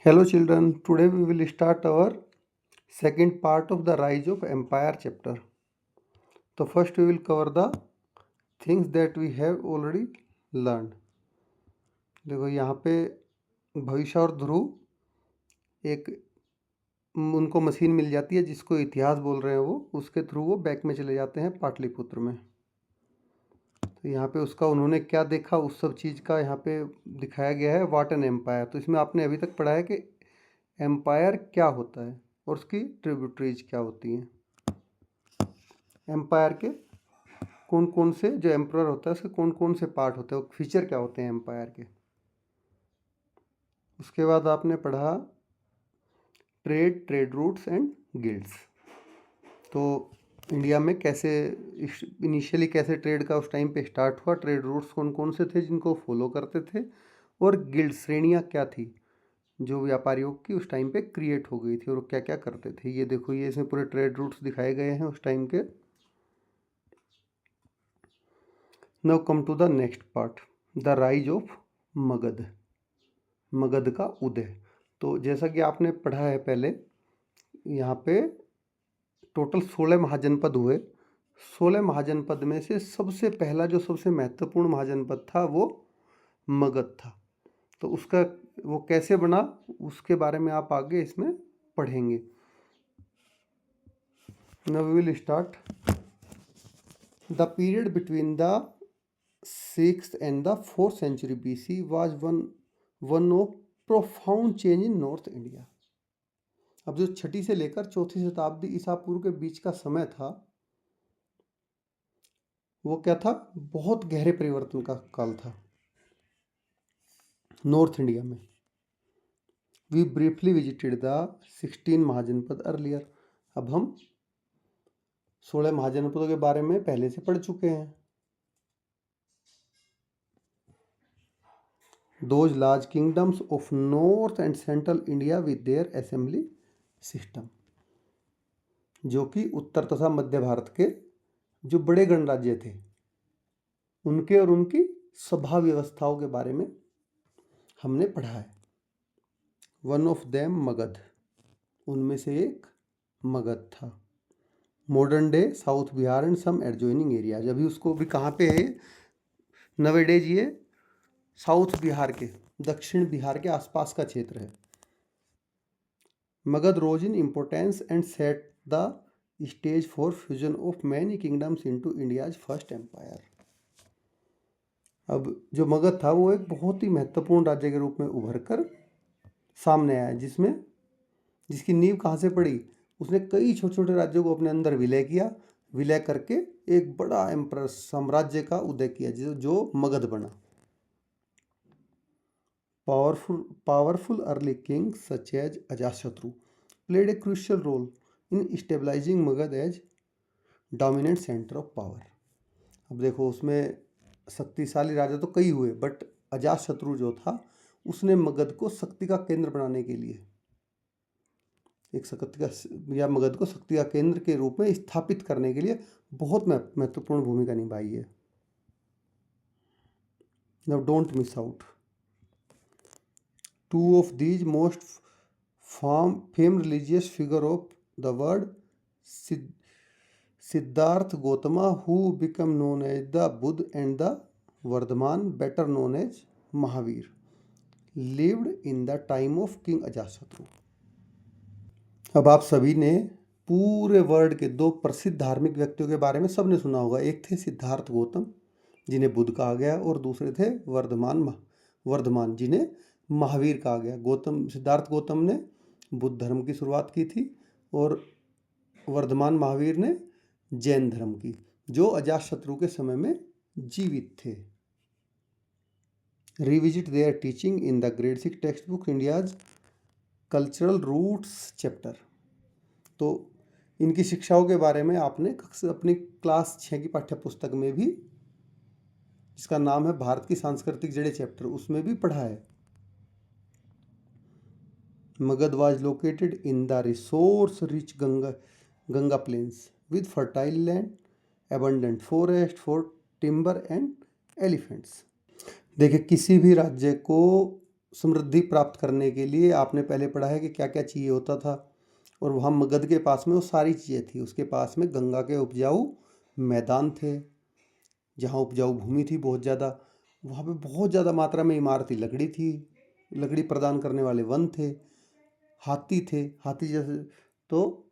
Hello children, today we will start our second part of the Rise of Empire chapter. So first we will cover the things that we have already learned. देखो यहाँ पे भविष्य और ध्रुव एक उनको machine मिल जाती है जिसको इतिहास बोल रहे हैं वो उसके थ्रू वो बैक में चले जाते हैं पाटलिपुत्र में। तो यहाँ पे उसका उन्होंने क्या देखा उस सब चीज़ का यहाँ पे दिखाया गया है व्हाट एन एम्पायर। तो इसमें आपने अभी तक पढ़ा है कि एम्पायर क्या होता है और उसकी ट्रिब्यूटरीज क्या होती हैं। एम्पायर के कौन कौन से जो एम्परर होता है उसके कौन कौन से पार्ट होते हैं, वो फीचर क्या होते हैं एम्पायर के। उसके बाद आपने पढ़ा ट्रेड रूट्स एंड गिल्ड्स। तो इंडिया में कैसे इनिशियली कैसे ट्रेड का उस टाइम पे स्टार्ट हुआ, ट्रेड रूट्स कौन कौन से थे जिनको फॉलो करते थे, और गिल्ड श्रेणियाँ क्या थी जो व्यापारियों की उस टाइम पे क्रिएट हो गई थी और क्या क्या करते थे। ये देखो ये इसमें पूरे ट्रेड रूट्स दिखाए गए हैं उस टाइम के। Now come to the next part, the rise of Magadha, Magadha का उदय। तो जैसा कि आपने पढ़ा है पहले, यहाँ पे टोटल 16 महाजनपद हुए। 16 महाजनपद में से सबसे पहला जो सबसे महत्वपूर्ण महाजनपद था वो मगध था। तो उसका वो कैसे बना उसके बारे में आप आगे इसमें पढ़ेंगे। Now we will start the period between the 6th and the 4th century BC was one of profound change in North India। अब जो छठी से लेकर चौथी शताब्दी ईसा पूर्व के बीच का समय था वो क्या था, बहुत गहरे परिवर्तन का काल था नॉर्थ इंडिया में। We briefly visited the 16 mahajanapada earlier. अब हम 16 महाजनपदों के बारे में पहले से पढ़ चुके हैं। Those large kingdoms of north and central India with their assembly system, जो कि उत्तर तथा मध्य भारत के जो बड़े गणराज्य थे उनके और उनकी सभा व्यवस्थाओं के बारे में हमने पढ़ा है। वन ऑफ देम मगध, उनमें से एक मगध था। Modern day south Bihar and some adjoining areas, अभी उसको भी कहाँ पे है नवेडेज, ये साउथ बिहार के दक्षिण बिहार के आसपास का क्षेत्र है। Magadha rose in importance and set the stage for fusion of many kingdoms into India's first empire. अब जो मगध था वो एक बहुत ही महत्वपूर्ण राज्य के रूप में उभर कर सामने आया, जिसकी नींव कहाँ से पड़ी, उसने कई छोटे छोटे राज्यों को अपने अंदर विलय किया, विलय करके एक बड़ा एम्पर साम्राज्य का उदय किया जो मगध बना। Powerful early kings such as Ajatashatru played a crucial role in stabilizing Magad as dominant center of power। अब देखो उसमें शक्तिशाली राजा तो कई हुए, बट अजातशत्रु जो था उसने मगध को शक्ति का केंद्र बनाने के लिए एक शक्ति का या मगध को शक्ति का केंद्र के रूप में स्थापित करने के लिए बहुत महत्वपूर्ण भूमिका निभाई है। Now don't miss out two of these most famed religious figure of the world, Siddhartha Gautama, who became known as the Buddha, and the Vardhaman, better known as Mahavir, lived in the time of King Ajatashatru। अब आप सभी ने पूरे world के दो प्रसिद्ध धार्मिक व्यक्तियों के बारे में सबने सुना होगा। एक थे सिद्धार्थ गौतम जिन्हें बुद्ध कहा गया और दूसरे थे वर्धमान जिन्हें महावीर कहा गया। सिद्धार्थ गौतम ने बुद्ध धर्म की शुरुआत की थी और वर्धमान महावीर ने जैन धर्म की, जो अजातशत्रु के समय में जीवित थे। Revisit their teaching in the grade 6 text book India's cultural roots chapter. तो इनकी शिक्षाओं के बारे में आपने अपनी क्लास 6 की पाठ्य पुस्तक में भी, जिसका नाम है भारत की सांस्कृतिक जड़ें चैप्टर, उसमें भी पढ़ा है। Magad was located in the resource-rich Ganga plains with fertile land, abundant forest for timber and elephants। देखिए किसी भी राज्य को समृद्धि प्राप्त करने के लिए आपने पहले पढ़ा है कि क्या क्या चाहिए होता था, और वहाँ मगध के पास में वो सारी चीज़ें थी। उसके पास में गंगा के उपजाऊ मैदान थे, जहाँ उपजाऊ भूमि थी बहुत ज़्यादा। वहाँ पे बहुत ज़्यादा मात्रा में इमारती लकड़ी थी, लकड़ी प्रदान करने वाले वन थे, हाथी थे, हाथी जैसे। तो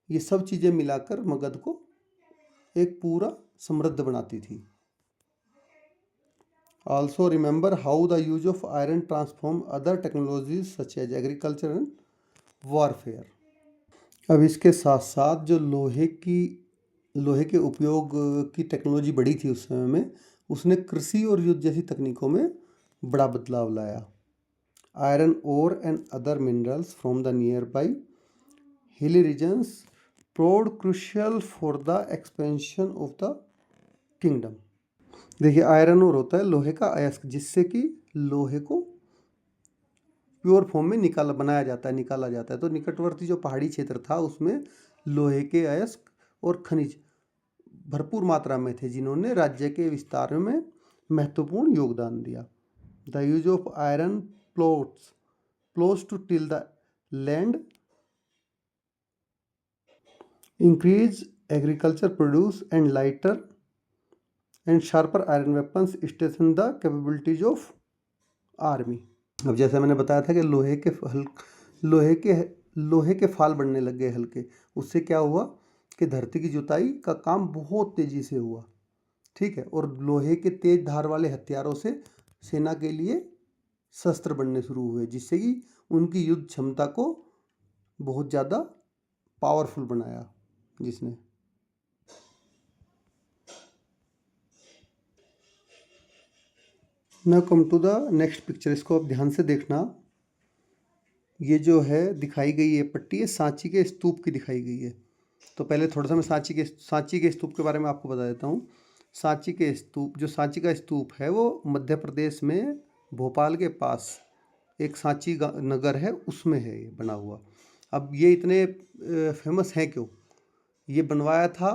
ये सब चीज़ें मिलाकर मगध को एक पूरा समृद्ध बनाती थी। Also remember how the use of iron transform other technologies such as agriculture and warfare. अब इसके साथ साथ जो लोहे के उपयोग की टेक्नोलॉजी बढ़ी थी उस समय में, उसने कृषि और युद्ध जैसी तकनीकों में बड़ा बदलाव लाया। Iron ore and other minerals from the nearby hilly regions proved crucial for the expansion of the kingdom. देखिए, आयरन ओर होता है लोहे का अयस्क, जिससे कि लोहे को प्योर फॉर्म में बनाया जाता है, निकाला जाता है। तो निकटवर्ती जो पहाड़ी क्षेत्र था उसमें लोहे के अयस्क और खनिज भरपूर मात्रा में थे, जिन्होंने राज्य के विस्तार में महत्वपूर्ण योगदान दिया। The use of iron ploughs to till the land increase agriculture produce and lighter and sharper iron weapons station the capabilities of army. अब जैसे मैंने बताया था कि लोहे के फाल बढ़ने लग गए हल्के। उससे क्या हुआ कि धरती की जुताई का काम बहुत तेजी से हुआ, ठीक है। और लोहे के तेज धार वाले हथियारों से सेना के लिए शस्त्र बनने शुरू हुए, जिससे कि उनकी युद्ध क्षमता को बहुत ज़्यादा पावरफुल बनाया, जिसने now come to the next picture. इसको आप ध्यान से देखना। ये जो है दिखाई गई ये पट्टी है सांची के स्तूप की दिखाई गई है। तो पहले थोड़ा सा मैं सांची के स्तूप के बारे में आपको बता देता हूँ। सांची के स्तूप, जो सांची का स्तूप है वो मध्य प्रदेश में भोपाल के पास एक सांची नगर है, उसमें है ये बना हुआ। अब ये इतने फेमस हैं क्यों? ये बनवाया था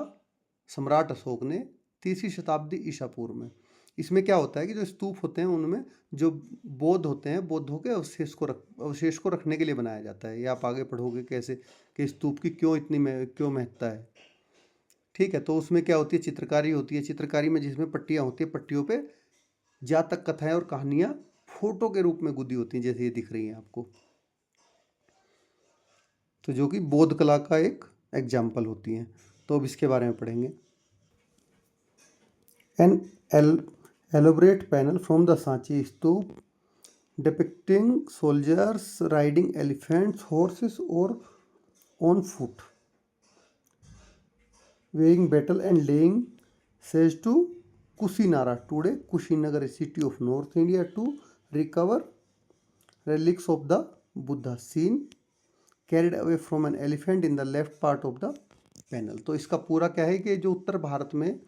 सम्राट अशोक ने 3वीं शताब्दी ईसा पूर्व में। इसमें क्या होता है कि जो स्तूप होते हैं उनमें जो बौद्ध होते हैं, बौद्धों के अवशेष को रखने के लिए बनाया जाता है। ये आप आगे पढ़ोगे कैसे कि स्तूप की क्यों महत्ता है, ठीक है। तो उसमें क्या होती है, चित्रकारी होती है। चित्रकारी में जिसमें पट्टियाँ होती है, पट्टियों पे जातक कथाएं और कहानियाँ फोटो के रूप में गुदी होती हैं, जैसे ये दिख रही हैं आपको। तो जो कि बौद्ध कला का एक एग्जाम्पल होती हैं। तो अब इसके बारे में पढ़ेंगे। An elaborate panel from the Sanchi Stup depicting soldiers riding elephants, horses, or on foot, weighing battle and laying siege to Kusinara, today Kushinagar, a city of North India, to recover relics of the Buddha seen carried away from an elephant in the left part of the panel। तो इसका पूरा क्या है कि जो उत्तर भारत में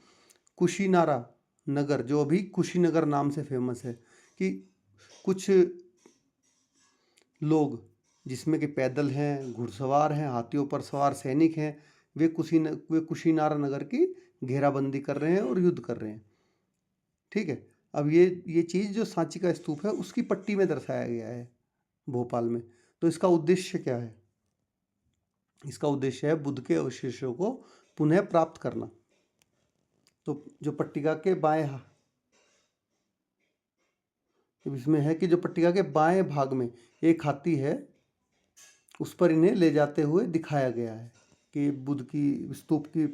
कुशीनारा नगर, जो अभी कुशीनगर नाम से फेमस है, कि कुछ लोग जिसमें कि पैदल हैं, घुड़सवार हैं, हाथियों पर सवार सैनिक हैं, वे कुशीनारा नगर की घेराबंदी कर रहे हैं और युद्ध कर रहे हैं, ठीक है। अब ये चीज़ जो सांची का स्तूप है उसकी पट्टी में दर्शाया गया है भोपाल में। तो इसका उद्देश्य क्या है? इसका उद्देश्य है बुद्ध के अवशेषों को पुनः प्राप्त करना। तो जो पट्टिका के इसमें है कि जो पट्टिका के बाएं भाग में एक हाथी है, उस पर इन्हें ले जाते हुए दिखाया गया है कि बुद्ध की स्तूप की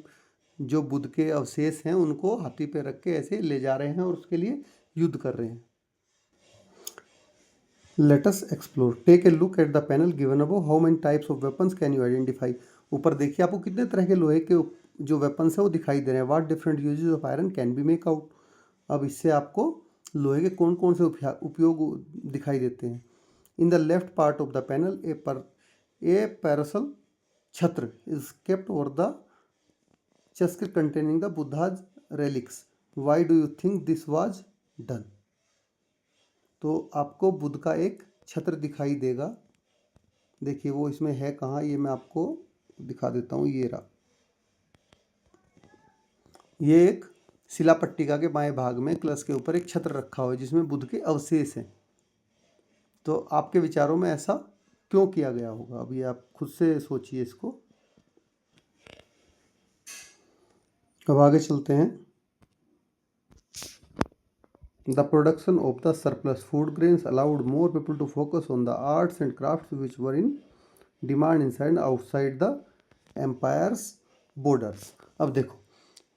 जो बुद्ध के अवशेष हैं उनको हाथी पे रख के ऐसे ले जा रहे हैं और उसके लिए युद्ध कर रहे हैं। Let us explore. Take a look at the panel given above. How many types of weapons can you identify? ऊपर देखिए आपको कितने तरह के लोहे के जो वेपन्स है वो दिखाई दे रहे हैं। What different uses of iron can be make out? अब इससे आपको लोहे के कौन कौन से उपयोग दिखाई देते हैं। In the left part of the panel, a parasol छत्र is kept over the chest containing the Buddha's relics. Why do you think this was done? तो आपको बुद्ध का एक छत्र दिखाई देगा। देखिए वो इसमें है कहाँ, ये मैं आपको दिखा देता हूँ। ये रहा, ये एक शिला पट्टिका के बाएं भाग में क्लस के ऊपर एक छत्र रखा हुआ है जिसमें बुद्ध के अवशेष हैं। तो आपके विचारों में ऐसा क्यों किया गया होगा? अभी आप खुद से सोचिए इसको। अब आगे चलते हैं। The production of the surplus food grains allowed more people to focus on the arts and crafts which were in demand inside and outside the empire's borders. अब देखो,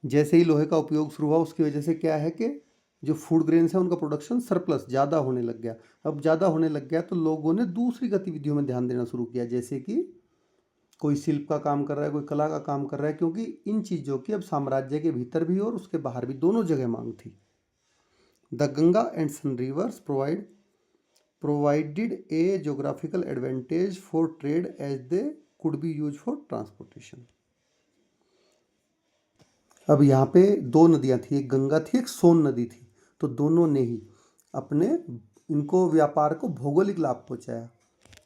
जैसे ही लोहे का उपयोग शुरू हुआ उसकी वजह से क्या है कि जो फूड ग्रेन्स है उनका प्रोडक्शन सरप्लस ज़्यादा होने लग गया। अब ज़्यादा होने लग गया तो लोगों ने दूसरी गतिविधियों में ध्यान देना शुरू किया, जैसे कि कोई शिल्प का काम कर रहा है, कोई कला का काम कर रहा है, क्योंकि इन चीज़ों की अब साम्राज्य के भीतर भी और उसके बाहर भी दोनों जगह मांग थी। The Ganga and Son rivers provided a geographical advantage for trade as they could be used for transportation. अब यहाँ पे दो नदियाँ थी, एक गंगा थी, एक सोन नदी थी। तो दोनों ने ही अपने इनको व्यापार को भौगोलिक लाभ पहुँचाया,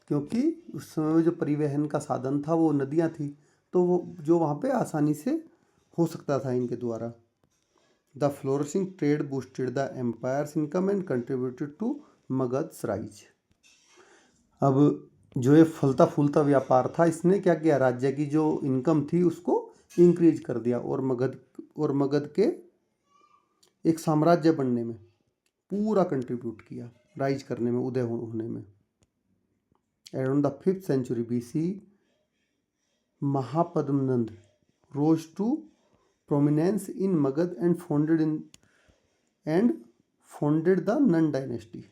क्योंकि उस समय में जो परिवहन का साधन था वो नदियाँ थी, तो वो जो वहाँ पे आसानी से हो सकता था इनके द्वारा। The flourishing trade boosted the empire's income and contributed to Magadha's rise. अब जो ये फलता फूलता व्यापार था इसने क्या किया, राज्य की जो इनकम थी उसको इंक्रीज कर दिया और मगध के एक साम्राज्य बनने में पूरा कंट्रीब्यूट किया, राइज करने में, उदय होने में। Around the 5th century BC, Mahapadmananda rose to prominence in Magad and founded the Nand dynasty.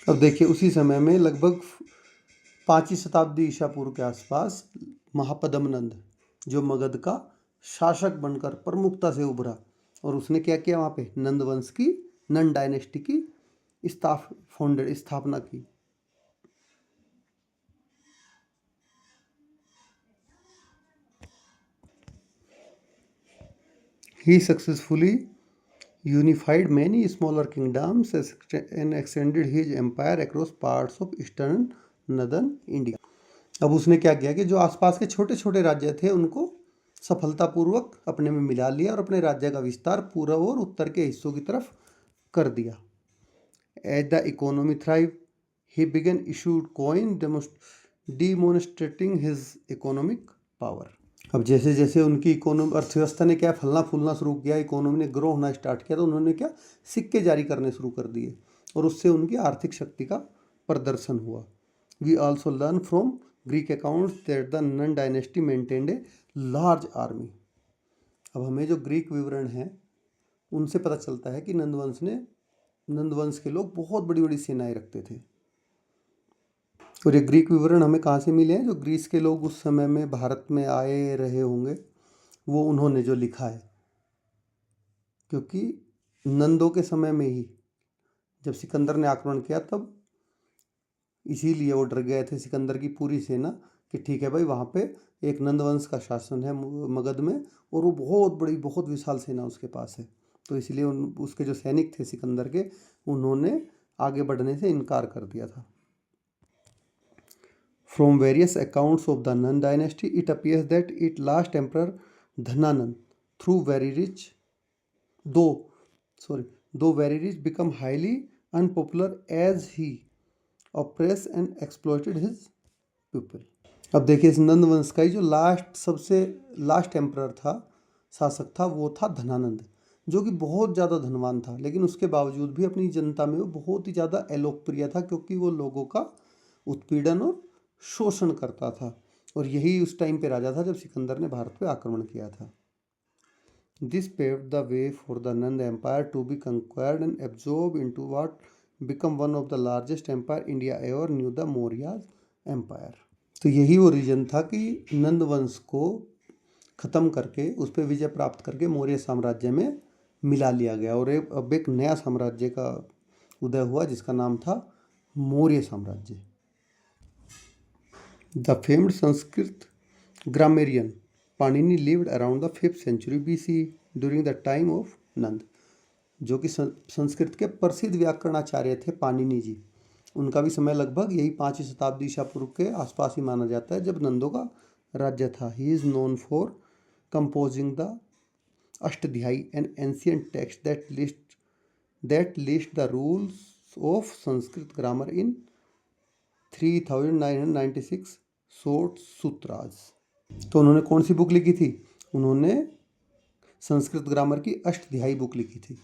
अब देखिए उसी समय में लगभग 5वीं शताब्दी ईसा पूर्व के आसपास महापद्मनंद जो मगध का शासक बनकर प्रमुखता से उभरा और उसने क्या किया, वहाँ पे नंद वंश की, नंद डायनेस्टी की स्थापना की। He successfully unified many smaller kingdoms and extended his empire across parts of eastern and northern India. अब उसने क्या किया कि जो आसपास के छोटे छोटे राज्य थे उनको सफलतापूर्वक अपने में मिला लिया और अपने राज्य का विस्तार पूर्व और उत्तर के हिस्सों की तरफ कर दिया। As the economy thrived, he began issued coin demonstrating his economic power. अब जैसे जैसे उनकी इकोनॉमी, अर्थव्यवस्था ने क्या फलना फूलना शुरू किया, इकोनॉमी ने ग्रो होना स्टार्ट किया, तो उन्होंने क्या सिक्के जारी करने शुरू कर दिए और उससे उनकी आर्थिक शक्ति का प्रदर्शन हुआ। We also learn from Greek accounts that the Nanda dynasty maintained a large army. अब हमें जो ग्रीक विवरण हैं उनसे पता चलता है कि नंदवंश के लोग बहुत बड़ी बड़ी सेनाएं रखते थे। और ये ग्रीक विवरण हमें कहाँ से मिले हैं, जो ग्रीस के लोग उस समय में भारत में आए रहे होंगे वो उन्होंने जो लिखा है, क्योंकि नंदों के समय में ही जब सिकंदर ने आक्रमण किया तब इसीलिए वो डर गए थे, सिकंदर की पूरी सेना, कि ठीक है भाई वहाँ पे एक नंदवंश का शासन है मगध में और वो बहुत बड़ी बहुत विशाल सेना उसके पास है, तो इसलिए उसके जो सैनिक थे सिकंदर के, उन्होंने आगे बढ़ने से इनकार कर दिया था। From various accounts of the Nand dynasty, it appears that its last emperor Dhananand, though very rich, became highly unpopular as he oppressed and exploited his people. अब देखिए इस नंद वंश का ही जो सबसे लास्ट एम्परर था, शासक था, वो था धनानंद, जो कि बहुत ज़्यादा धनवान था, लेकिन उसके बावजूद भी अपनी जनता में वो बहुत ही ज़्यादा अलोकप्रिय था, क्योंकि वो लोगों का उत्पीड़न और शोषण करता था। और यही उस टाइम पे राजा था जब सिकंदर ने भारत पे आक्रमण किया था। This paved the way for the Nanda empire to be conquered and absorb into what become one of the largest empire India ever knew, the Mauryas empire. तो यही वो रीजन था कि नंद वंश को ख़त्म करके उस पर विजय प्राप्त करके मौर्य साम्राज्य में मिला लिया गया और अब एक नया साम्राज्य का उदय हुआ जिसका नाम था मौर्य साम्राज्य। The famed Sanskrit grammarian Panini lived around the 5th century BC during the time of Nand, जो कि संस्कृत के प्रसिद्ध व्याकरणाचार्य थे पाणिनि जी। उनका भी समय लगभग यही 5वीं शताब्दी ईसा पूर्व के आसपास ही माना जाता है, जब नंदों का राज्य था। He is known for composing the Ashtadhyayi, an ancient text that list the rules of Sanskrit grammar in 3996 short sutras. तो उन्होंने कौन सी बुक लिखी थी? उन्होंने संस्कृत ग्रामर की अष्टध्यायी बुक लिखी थी,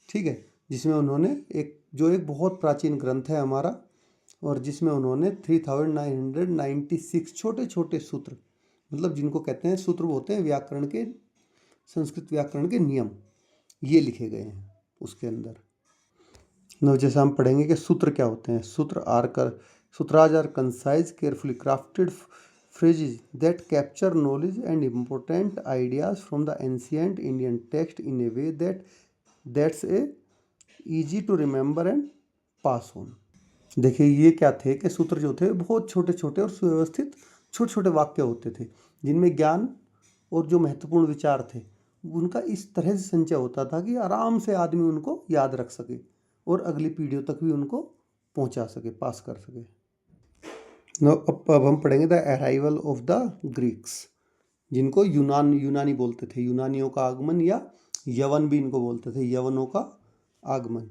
ठीक है, जिसमें उन्होंने एक बहुत प्राचीन ग्रंथ है हमारा, और जिसमें उन्होंने 3996 छोटे छोटे सूत्र, मतलब जिनको कहते हैं सूत्र, होते हैं व्याकरण के, संस्कृत व्याकरण के नियम, ये लिखे गए हैं उसके अंदर। न जैसे हम पढ़ेंगे कि सूत्र क्या होते हैं। Sutras are concise carefully crafted phrases that capture knowledge and important ideas from the ancient Indian text in a way that's easy to remember and pass on। देखिए ये क्या थे कि सूत्र जो थे बहुत छोटे छोटे और सुव्यवस्थित छोटे छोटे वाक्य होते थे, जिनमें ज्ञान और जो महत्वपूर्ण विचार थे उनका इस तरह से संचय होता था कि आराम से आदमी उनको याद रख सके और अगली पीढ़ियों तक भी उनको पहुंचा सके, पास कर सके। अब हम पढ़ेंगे the arrival of the Greeks, जिनको यूनानी बोलते थे, यूनानियों का आगमन, या यवन भी इनको बोलते थे, यवनों का आगमन।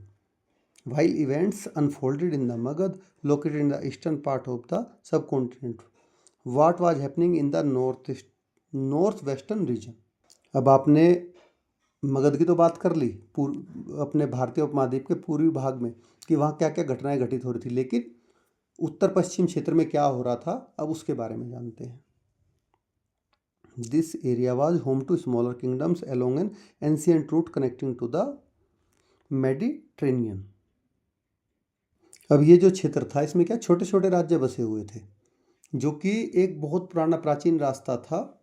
While events unfolded in the Magad, located in the eastern part of the subcontinent, what was happening in the northwestern region? अब आपने मगध की तो बात कर ली, अपने भारतीय उपमहाद्वीप के पूर्वी भाग में, कि वहाँ क्या क्या घटनाएं घटित हो रही थी, लेकिन उत्तर पश्चिम क्षेत्र में क्या हो रहा था, अब उसके बारे में जानते हैं। This area was home to smaller kingdoms along an ancient route connecting to the Mediterranean। अब ये जो क्षेत्र था इसमें क्या छोटे छोटे राज्य बसे हुए थे, जो कि एक बहुत पुराना प्राचीन रास्ता था,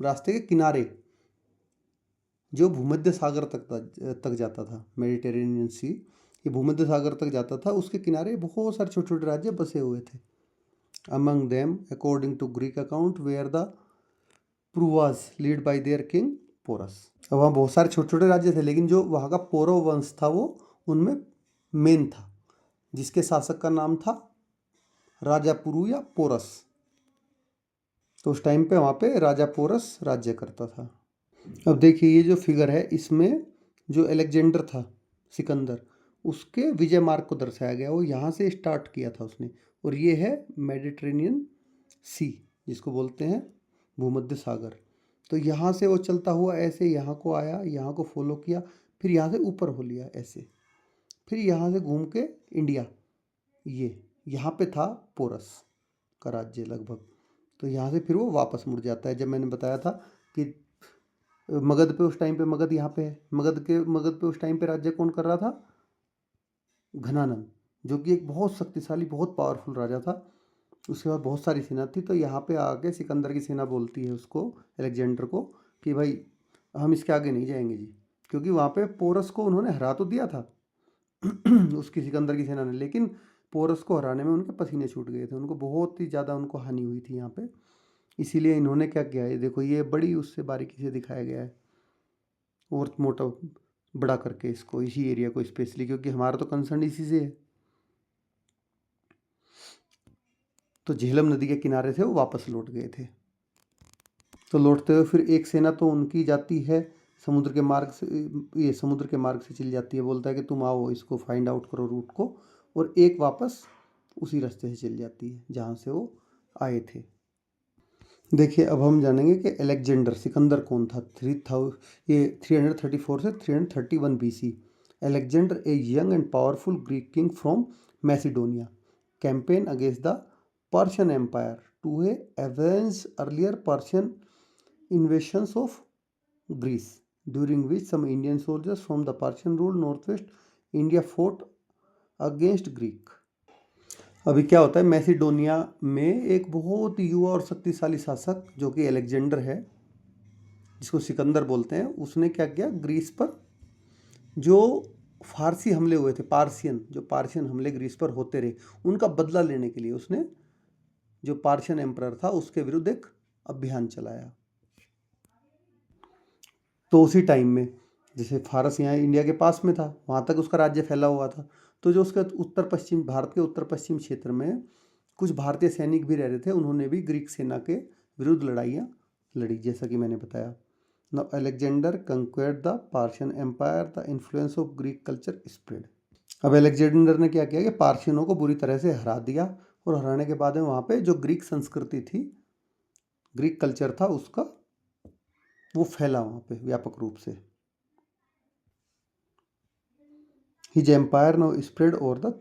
रास्ते के किनारे जो भूमध्य सागर तक जाता था, मेडिटेरेनियन सी, ये भूमध्य सागर तक जाता था, उसके किनारे बहुत सारे छोटे छोटे राज्य बसे हुए थे। Among them according to Greek account were the Pauravas led by their king Porus. अब वहाँ बहुत सारे छोटे छोटे राज्य थे, लेकिन जो वहाँ का पौरव वंश था वो उनमें मेन था, जिसके शासक का नाम था राजा पुरु या पोरस। तो उस टाइम पे वहाँ पे राजा पोरस राज्य करता था। अब देखिए ये जो फिगर है, इसमें जो अलेक्जेंडर था, सिकंदर, उसके विजय मार्ग को दर्शाया गया, वो यहाँ से स्टार्ट किया था उसने, और ये है मेडिटेरेनियन सी, जिसको बोलते हैं भूमध्य सागर। तो यहाँ से वो चलता हुआ ऐसे यहाँ को आया, यहाँ को फॉलो किया, फिर यहाँ से ऊपर हो लिया ऐसे, फिर यहाँ से घूम के इंडिया, ये यहाँ पे था पोरस का राज्य लगभग। तो यहाँ से फिर वो वापस मुड़ जाता है। जब मैंने बताया था कि मगध पे उस टाइम पे, मगध यहाँ पे है, मगध पे उस टाइम पे राज्य कौन कर रहा था? घनानंद, जो कि एक बहुत शक्तिशाली, बहुत पावरफुल राजा था। उसके बाद बहुत सारी सेना थी, तो यहाँ पे आके सिकंदर की सेना बोलती है उसको, अलेक्जेंडर को, कि भाई हम इसके आगे नहीं जाएंगे जी, क्योंकि वहाँ पे पोरस को उन्होंने हरा तो दिया था उसकी सिकंदर की सेना ने, लेकिन पोरस को हराने में उनके पसीने छूट गए थे, उनको बहुत ही ज़्यादा उनको हानि हुई थी यहाँ पे। इसीलिए इन्होंने क्या किया है, देखो ये बड़ी उससे बारीकी से दिखाया गया है, और मोटा बड़ा करके इसको, इसी एरिया को स्पेशली, क्योंकि हमारा तो कंसर्न इसी से है। तो झेलम नदी के किनारे से वो वापस लौट गए थे। तो लौटते हुए फिर एक सेना तो उनकी जाती है समुद्र के मार्ग से, ये समुद्र के मार्ग से चली जाती है, बोलता है कि तुम आओ, इसको फाइंड आउट करो रूट को, और एक वापस उसी रास्ते से चली जाती है जहाँ से वो आए थे। देखिए अब हम जानेंगे कि अलेक्जेंडर, सिकंदर कौन था। 334 से 331 BC। Alexander a young and powerful Greek king from Macedonia campaign against the Persian empire to avenge earlier Persian invasions of Greece, during which some Indian soldiers from the Persian ruled northwest India fought against Greek। अभी क्या होता है, Macedonia में एक बहुत युवा और शक्तिशाली शासक जो कि अलेक्जेंडर है, जिसको सिकंदर बोलते हैं, उसने क्या किया, ग्रीस पर जो फारसी हमले हुए थे, जो पार्शियन हमले ग्रीस पर होते रहे, उनका बदला लेने के लिए उसने जो पार्शियन एम्परर था उसके विरुद्ध एक अभियान चलाया। तो उसी टाइम में जैसे फारस यहाँ इंडिया के पास में था, वहाँ तक उसका राज्य फैला हुआ था, तो जो उसका उत्तर पश्चिम, भारत के उत्तर पश्चिम क्षेत्र में कुछ भारतीय सैनिक भी रह रहे थे, उन्होंने भी ग्रीक सेना के विरुद्ध लड़ाइयाँ लड़ी, जैसा कि मैंने बताया। Now Alexander conquered the Persian empire, the influence of Greek culture spread. अब अलेक्जेंडर ने क्या किया कि पार्शियनों को बुरी तरह से हरा दिया, और हराने के बाद में वहाँ पे जो ग्रीक संस्कृति थी, ग्रीक कल्चर था, उसका वो फैला वहाँ पे व्यापक रूप से। His empire now spread over the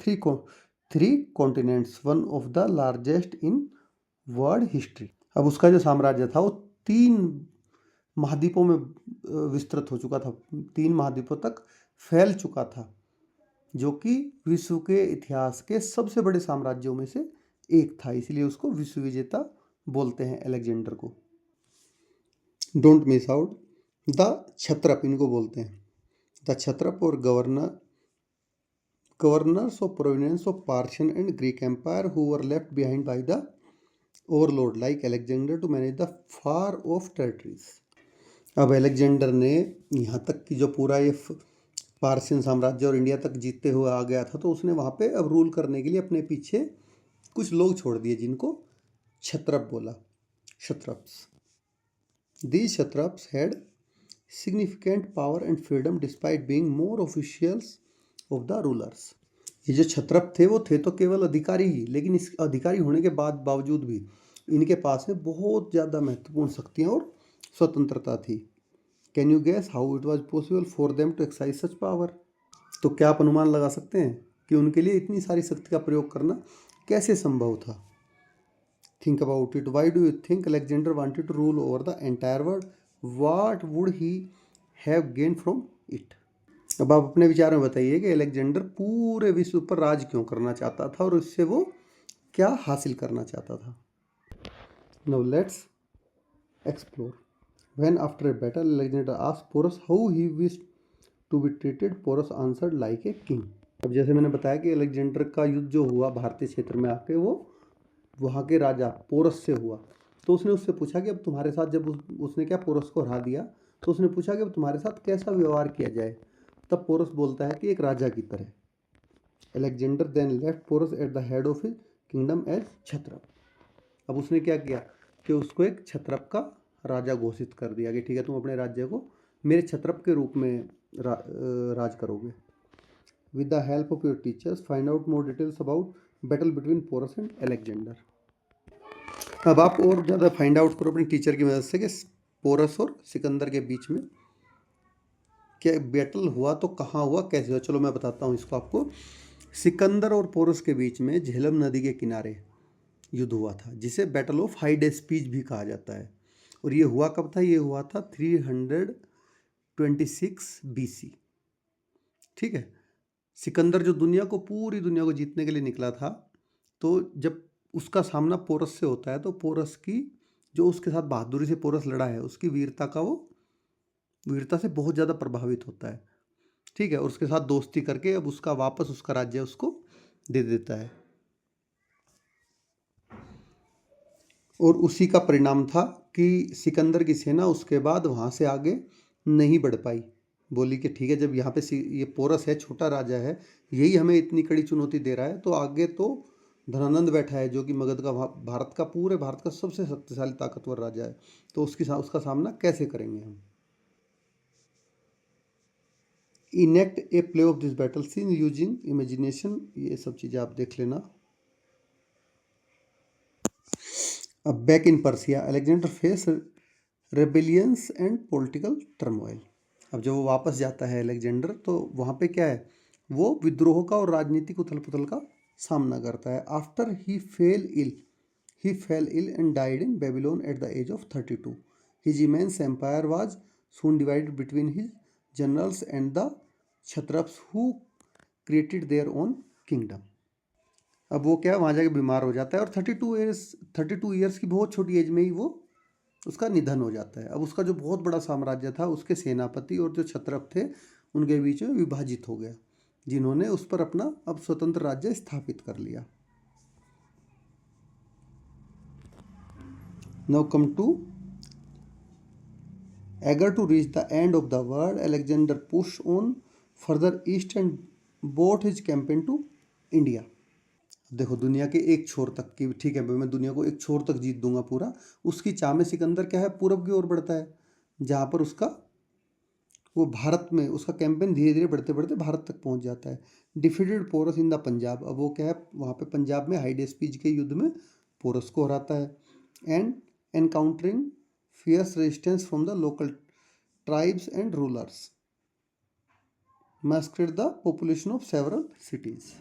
three continents, one of the largest in world history. अब उसका जो साम्राज्य था वो 3 महाद्वीपों में विस्तृत हो चुका था, 3 महाद्वीपों तक फैल चुका था, जो कि विश्व के इतिहास के सबसे बड़े साम्राज्यों में से एक था, इसलिए उसको विश्व विजेता बोलते हैं अलेक्जेंडर को। डोंट मिस आउट द क्षत्रप, इनको बोलते हैं द क्षत्रप, और governors of province of Persian and Greek empire who were left behind by the overlord like Alexander to manage the far off territories। अब अलेक्जेंडर ने यहाँ तक कि जो पूरा ये पार्शियन साम्राज्य और इंडिया तक जीतते हुए आ गया था, तो उसने वहाँ पे अब रूल करने के लिए अपने पीछे कुछ लोग छोड़ दिए, जिनको क्षत्रप बोला, kshatraps. These kshatraps had significant power and freedom despite being more officials of the rulers। ये जो क्षत्रप थे वो थे तो केवल अधिकारी ही, लेकिन इस अधिकारी होने के बावजूद भी इनके पास में बहुत ज़्यादा महत्वपूर्ण शक्तियाँ और स्वतंत्रता थी। Can you guess how it was possible for them to exercise such power. तो क्या आप अनुमान लगा सकते हैं कि उनके लिए इतनी सारी शक्ति का प्रयोग करना कैसे संभव था। Think about it. Why do you think Alexander wanted to rule over the entire world. What would he have gain from it. अब आप अपने विचार में बताइए कि अलेक्जेंडर पूरे विश्व पर राज क्यों करना चाहता था और इससे वो क्या हासिल करना चाहता था। Now let's explore. When after a battle Alexander asked Porus how he wished to be treated, Porus answered like a king. अब जैसे मैंने बताया कि अलेक्जेंडर का युद्ध जो हुआ भारतीय क्षेत्र में आके, वो वहाँ के राजा पोरस से हुआ, तो उसने उससे पूछा कि अब तुम्हारे साथ, जब उसने क्या पोरस को हरा दिया, तो उसने पूछा कि अब तुम्हारे साथ कैसा व्यवहार किया जाए। तब पोरस बोलता है कि एक राजा की तरह। Alexander then left Porus at the head of his kingdom as kshatrapa. अब उसने क्या किया कि उसको एक क्षत्रप का राजा घोषित कर दिया कि ठीक है, तुम अपने राज्य को मेरे क्षत्रप के रूप में राज करोगे। With the help of your teachers find out more details about battle between Porus and Alexander. अब आप और ज़्यादा फाइंड आउट करो अपने टीचर की मदद से कि पोरस और सिकंदर के बीच में क्या बैटल हुआ, तो कहाँ हुआ, कैसे हुआ। चलो मैं बताता हूँ इसको आपको। सिकंदर और पोरस के बीच में झेलम नदी के किनारे युद्ध हुआ था, जिसे बैटल ऑफ हाइडेस्पीज भी कहा जाता है। और ये हुआ कब था, ये हुआ था 326 BC। ठीक है। सिकंदर जो पूरी दुनिया को जीतने के लिए निकला था, तो जब उसका सामना पोरस से होता है, तो पोरस की जो उसके साथ बहादुरी से पोरस लड़ा है, उसकी वीरता से बहुत ज़्यादा प्रभावित होता है। ठीक है। और उसके साथ दोस्ती करके अब उसका वापस उसका राज्य उसको दे देता है। और उसी का परिणाम था कि सिकंदर की सेना उसके बाद वहाँ से आगे नहीं बढ़ पाई। बोली कि ठीक है, जब यहाँ पे ये पोरस है, छोटा राजा है, यही हमें इतनी कड़ी चुनौती दे रहा है, तो आगे तो धनानंद बैठा है जो कि मगध का पूरे भारत का सबसे शक्तिशाली ताकतवर राजा है, तो उसका सामना कैसे करेंगे हम। Enact a play of this battle scene using imagination. ये सब चीज़ें आप देख लेना। अब back in Persia Alexander face rebellions and political turmoil. अब जब वो वापस जाता है अलेक्जेंडर, तो वहाँ पे क्या है, वो विद्रोह का और राजनीतिक उथल पुथल का सामना करता है। After he fell ill and died in Babylon at the age of 32। His immense empire was soon divided between his generals and the kshatrapas who created their own kingdom. अब वो क्या, वहाँ जाके बीमार हो जाता है और 32 ईयर्स की बहुत छोटी एज में ही वो उसका निधन हो जाता है। अब उसका जो बहुत बड़ा साम्राज्य था, उसके सेनापति और जो क्षत्रप थे, उनके बीच में विभाजित हो गया, जिन्होंने उस पर अपना अब स्वतंत्र राज्य स्थापित कर लिया। Now come to eager to reach the end of the world Alexander push on further east and bought his campaign to India. देखो, दुनिया के एक छोर तक की, ठीक है, मैं दुनिया को एक छोर तक जीत दूंगा पूरा, उसकी चाह में सिकंदर क्या है, पूरब की ओर बढ़ता है, जहाँ पर उसका वो भारत में उसका कैंपेन धीरे धीरे बढ़ते बढ़ते भारत तक पहुंच जाता है। Defeated Porus in the Punjab, अब वो क्या है वहाँ पे पंजाब में हाइडेस्पीज के युद्ध में पोरस को हराता है। And encountering fierce resistance from the local tribes and rulers, massacred the population of several cities.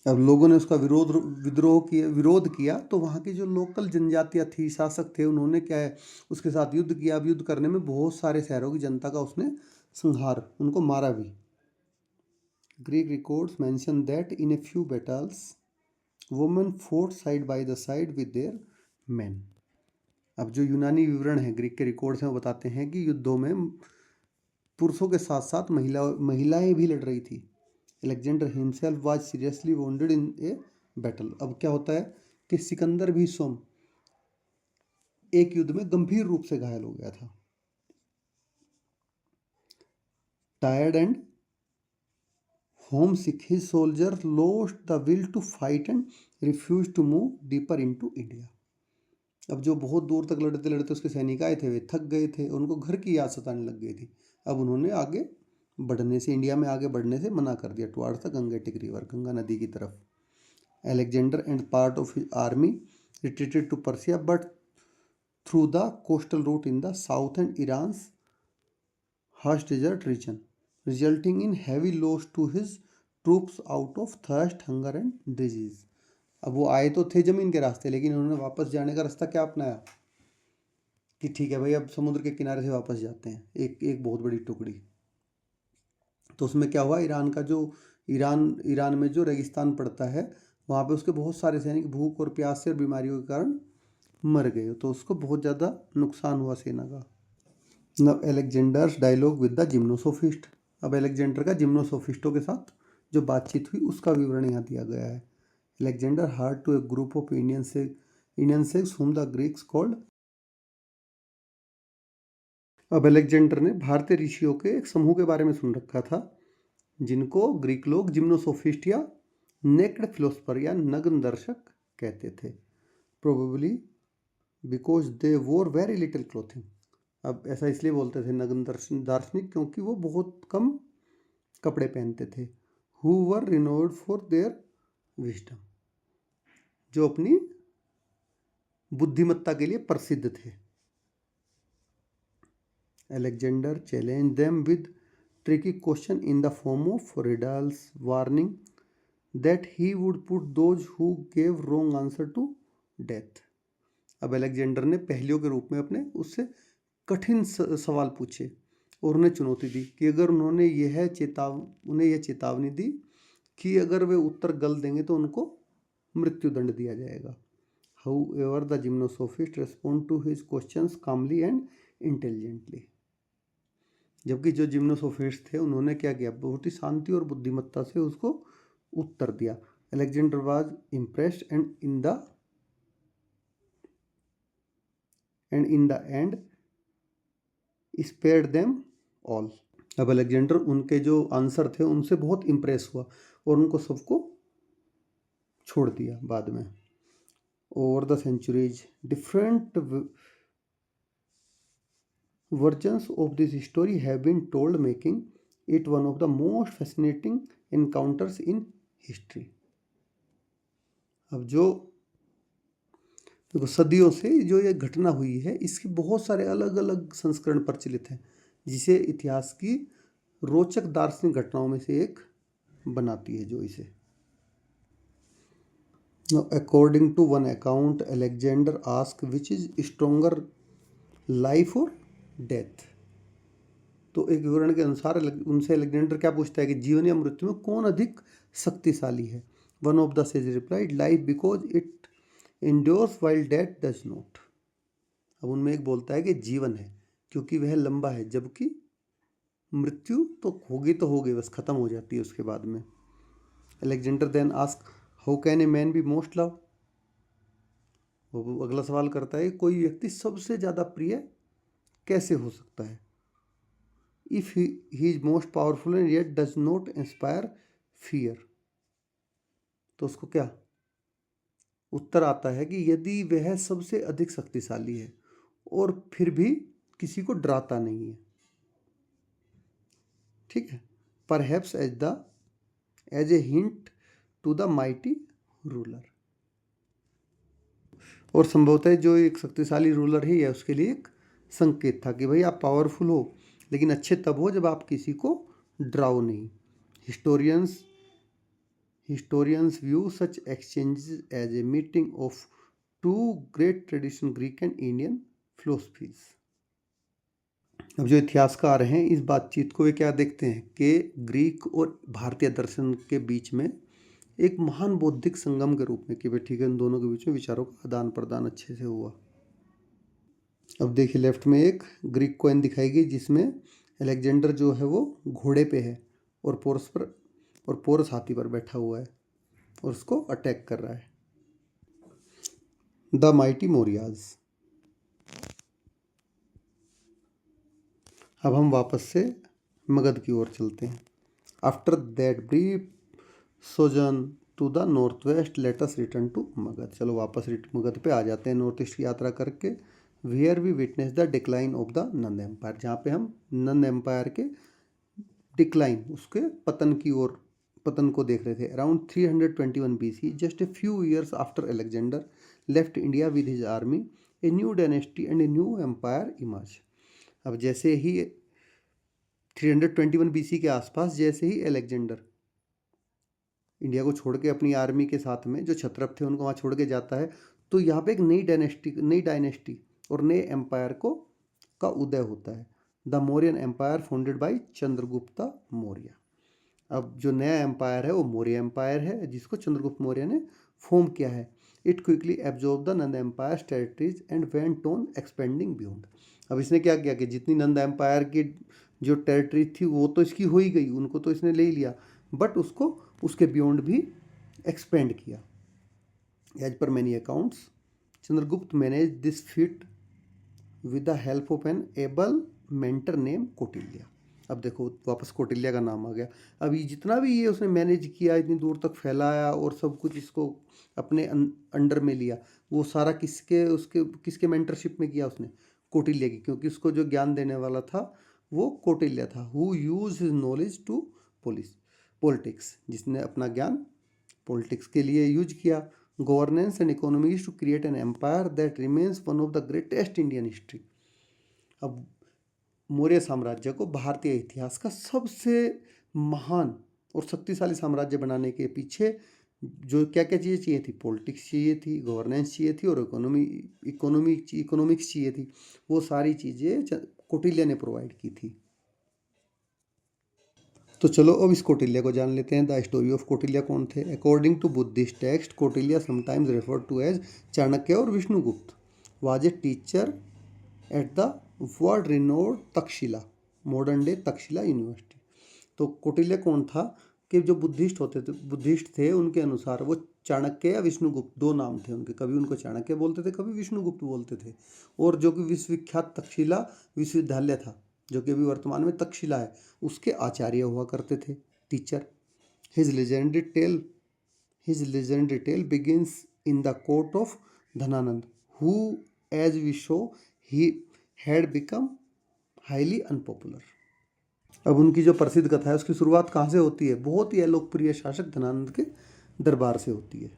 अब लोगों ने उसका विरोध किया तो वहाँ की जो लोकल जनजातियाँ थी, शासक थे, उन्होंने क्या है उसके साथ युद्ध किया। अब युद्ध करने में बहुत सारे शहरों की जनता का उसने संहार, उनको मारा भी। Greek records mention that in a few battles women fort side by the side with their man. अब जो यूनानी विवरण है ग्रीक के रिकॉर्ड्स हैं वो बताते हैं कि युद्धों में पुरुषों के साथ साथ महिलाएं भी लड़ रही थी। Alexander himself was seriously wounded in a battle. अब क्या होता है कि सिकंदर भी स्वयं एक युद्ध में गंभीर रूप से घायल हो गया था। Tired and homesick his soldiers lost the will to fight and refuse to move deeper into India. अब जो बहुत दूर तक लड़ते लड़ते उसके सैनिक आए थे वे थक गए थे, उनको घर की याद सताने लग गई थी। अब उन्होंने आगे बढ़ने से, इंडिया में आगे बढ़ने से मना कर दिया towards the Gangetic river, Ganga नदी की तरफ। Alexander and part of his army retreated to Persia, but through the coastal route in the south and Iran's harsh desert region, resulting in heavy loss to his troops out of thirst, hunger and disease. अब वो आए तो थे जमीन के रास्ते, लेकिन उन्होंने वापस जाने का रास्ता क्या अपनाया कि ठीक है भाई अब समुद्र के किनारे से वापस जाते हैं, एक एक बहुत बड़ी टुकड़ी। तो उसमें क्या हुआ, ईरान का जो ईरान में जो रेगिस्तान पड़ता है वहाँ पे उसके बहुत सारे सैनिक भूख और प्यास से और बीमारियों के कारण मर गए, तो उसको बहुत ज़्यादा नुकसान हुआ सेना का। नव एलेक्जेंडर्स डायलॉग विद द जिम्नोसोफिस्ट। अब एलेक्जेंडर का जिम्नोसोफिस्टों के साथ जो बातचीत हुई उसका विवरण यहाँ दिया गया है। Alexander hard to a group of Indian sects whom the Greeks called. अब एलेक्जेंडर ने भारतीय ऋषियों के एक समूह के बारे में सुन रखा था जिनको ग्रीक लोग जिम्नोसोफिस्ट या नेक्ड फिलोसफर या नग्न दर्शक कहते थे। प्रोबेबली बिकॉज दे वोर वेरी लिटिल क्लोथिंग। अब ऐसा इसलिए बोलते थे नग्न दार्शनिक क्योंकि वो बहुत कम कपड़े पहनते थे। Who were renowned for their wisdom, जो अपनी बुद्धिमत्ता के लिए प्रसिद्ध थे। Alexander challenged them with tricky question in the form of riddles, warning that he would put those who gave wrong answer to death. अब अलेक्जेंडर ने पहेलियों के रूप में अपने उससे कठिन सवाल पूछे और उन्हें चुनौती दी कि अगर उन्हें यह चेतावनी दी कि अगर वे उत्तर गलत देंगे तो उनको मृत्युदंड दिया जाएगा। However, the gymnosophists respond to his questions calmly and intelligently. जबकि जो जिम्नोसोफिस्ट थे उन्होंने क्या किया, बहुत ही शांति और बुद्धिमत्ता से उसको उत्तर दिया। Alexander was impressed and in the end spared them all. अब अलेक्जेंडर उनके जो आंसर थे उनसे बहुत इम्प्रेस हुआ और उनको सबको छोड़ दिया बाद में। Over the centuries different versions of this story have been told, making it one of the most fascinating encounters in history. अब जो देखो सदियों से जो ये घटना हुई है इसके बहुत सारे अलग अलग संस्करण प्रचलित हैं, जिसे इतिहास की रोचक दार्शनिक घटनाओं में से एक बनाती है जो इसे। Now, according to one account, Alexander asked which is stronger, life or death. तो एक विवरण के अनुसार उनसे अलेक्जेंडर क्या पूछता है कि जीवन या मृत्यु में कौन अधिक शक्तिशाली है। One of the sage replied life because it endures while death does not. अब उनमें एक बोलता है कि जीवन है क्योंकि वह लंबा है, जबकि मृत्यु तो होगी बस खत्म हो जाती है उसके बाद में। Alexander then ask how can a man be most love. वो अगला सवाल करता है कोई व्यक्ति सबसे ज़्यादा प्रिय कैसे हो सकता है। If he is most powerful and yet does not inspire fear. तो उसको क्या उत्तर आता है कि यदि वह सबसे अधिक शक्तिशाली है और फिर भी किसी को डराता नहीं है। ठीक है, perhaps as a hint to the mighty ruler, और संभवतः जो एक शक्तिशाली रूलर ही है उसके लिए एक संकेत था कि भाई आप पावरफुल हो, लेकिन अच्छे तब हो जब आप किसी को डराओ नहीं। Historians view such exchanges as a meeting of two great tradition, Greek and Indian philosophies. अब जो इतिहासकार हैं इस बातचीत को वे क्या देखते हैं कि ग्रीक और भारतीय दर्शन के बीच में एक महान बौद्धिक संगम के रूप में, कि भाई ठीक है, इन दोनों के बीच में विचारों का आदान प्रदान अच्छे से हुआ। अब देखिए लेफ्ट में एक ग्रीक कॉइन दिखाई गई जिसमें अलेक्जेंडर जो है वो घोड़े पे है और पोरस हाथी पर बैठा हुआ है और उसको अटैक कर रहा है। The mighty Mauryas. अब हम वापस से मगध की ओर चलते हैं। After that brief sojourn to the north west let us return to Magadha. चलो वापस मगध पे आ जाते हैं नॉर्थ ईस्ट की यात्रा करके। Where we witness the decline of the Nanda empire, जहाँ पे हम नंद एम्पायर के डिक्लाइन, उसके पतन को देख रहे थे। Around 321 BC, just a few years after Alexander left India with his army, a new dynasty and a new empire emerge. अब जैसे ही 321 BC के आसपास जैसे ही अलेक्जेंडर इंडिया को छोड़ के अपनी आर्मी के साथ में जो क्षत्रप थे उनको वहाँ छोड़ के जाता है, तो यहाँ पे एक नई डायनेस्टी और नए एम्पायर का उदय होता है। The Mauryan empire founded by Chandragupta Maurya. अब जो नया एम्पायर है वो मौर्य एम्पायर है जिसको चंद्रगुप्त मौर्य ने फॉर्म किया है। It quickly absorb the Nanda empire territories and went on expanding beyond. अब इसने क्या किया कि जितनी नंद एम्पायर की जो टेरिटरी थी वो तो इसकी हो ही गई, उनको तो इसने ले ही लिया, बट उसको उसके बियॉन्ड भी एक्सपेंड किया। As per many accounts Chandragupta manage this feat with the help of an able mentor name Kautilya. अब देखो वापस कौटिल्य का नाम आ गया। अब ये जितना भी ये उसने मैनेज किया, इतनी दूर तक फैलाया और सब कुछ इसको अपने अंडर में लिया, वो सारा किसके मेंटरशिप में किया उसने? कौटिल्य की, क्योंकि उसको जो ज्ञान देने वाला था वो कौटिल्य था। Who use his knowledge to politics, जिसने अपना ज्ञान पॉलिटिक्स के लिए यूज किया। Governance and economics to create an empire that remains one of the greatest Indian history. अब मौर्य साम्राज्य को भारतीय इतिहास का सबसे महान और शक्तिशाली साम्राज्य बनाने के पीछे जो क्या क्या चीज़ें चाहिए थी? पॉलिटिक्स चाहिए थी, गवर्नेंस चाहिए थी और इकोनॉमिक्स चाहिए थी। वो सारी चीज़ें कौटिल्य ने प्रोवाइड की थी। तो चलो अब इस कौटिल्य को जान लेते हैं। द स्टोरी ऑफ कौटिल्य कौन थे? According to Buddhist text, Kautilya sometimes referred to as Chanakya or Vishnugupta, was a teacher at the world renowned Takshashila, modern day Takshashila university. तो कौटिल्य कौन था कि जो बुद्धिस्ट थे उनके अनुसार वो चाणक्य या विष्णुगुप्त, दो नाम थे उनके, कभी उनको चाणक्य बोलते थे, कभी विष्णुगुप्त बोलते थे। और जो कि विश्वविख्यात तक्षशिला विश्वविद्यालय था जो कि अभी वर्तमान में तक्षशिला है, उसके आचार्य हुआ करते थे, teacher. His legendary tale begins in the court of Dhanananda, who as we show he had become highly unpopular। अब उनकी जो प्रसिद्ध कथा है उसकी शुरुआत कहाँ से होती है? बहुत ही लोकप्रिय शासक धनानंद के दरबार से होती है।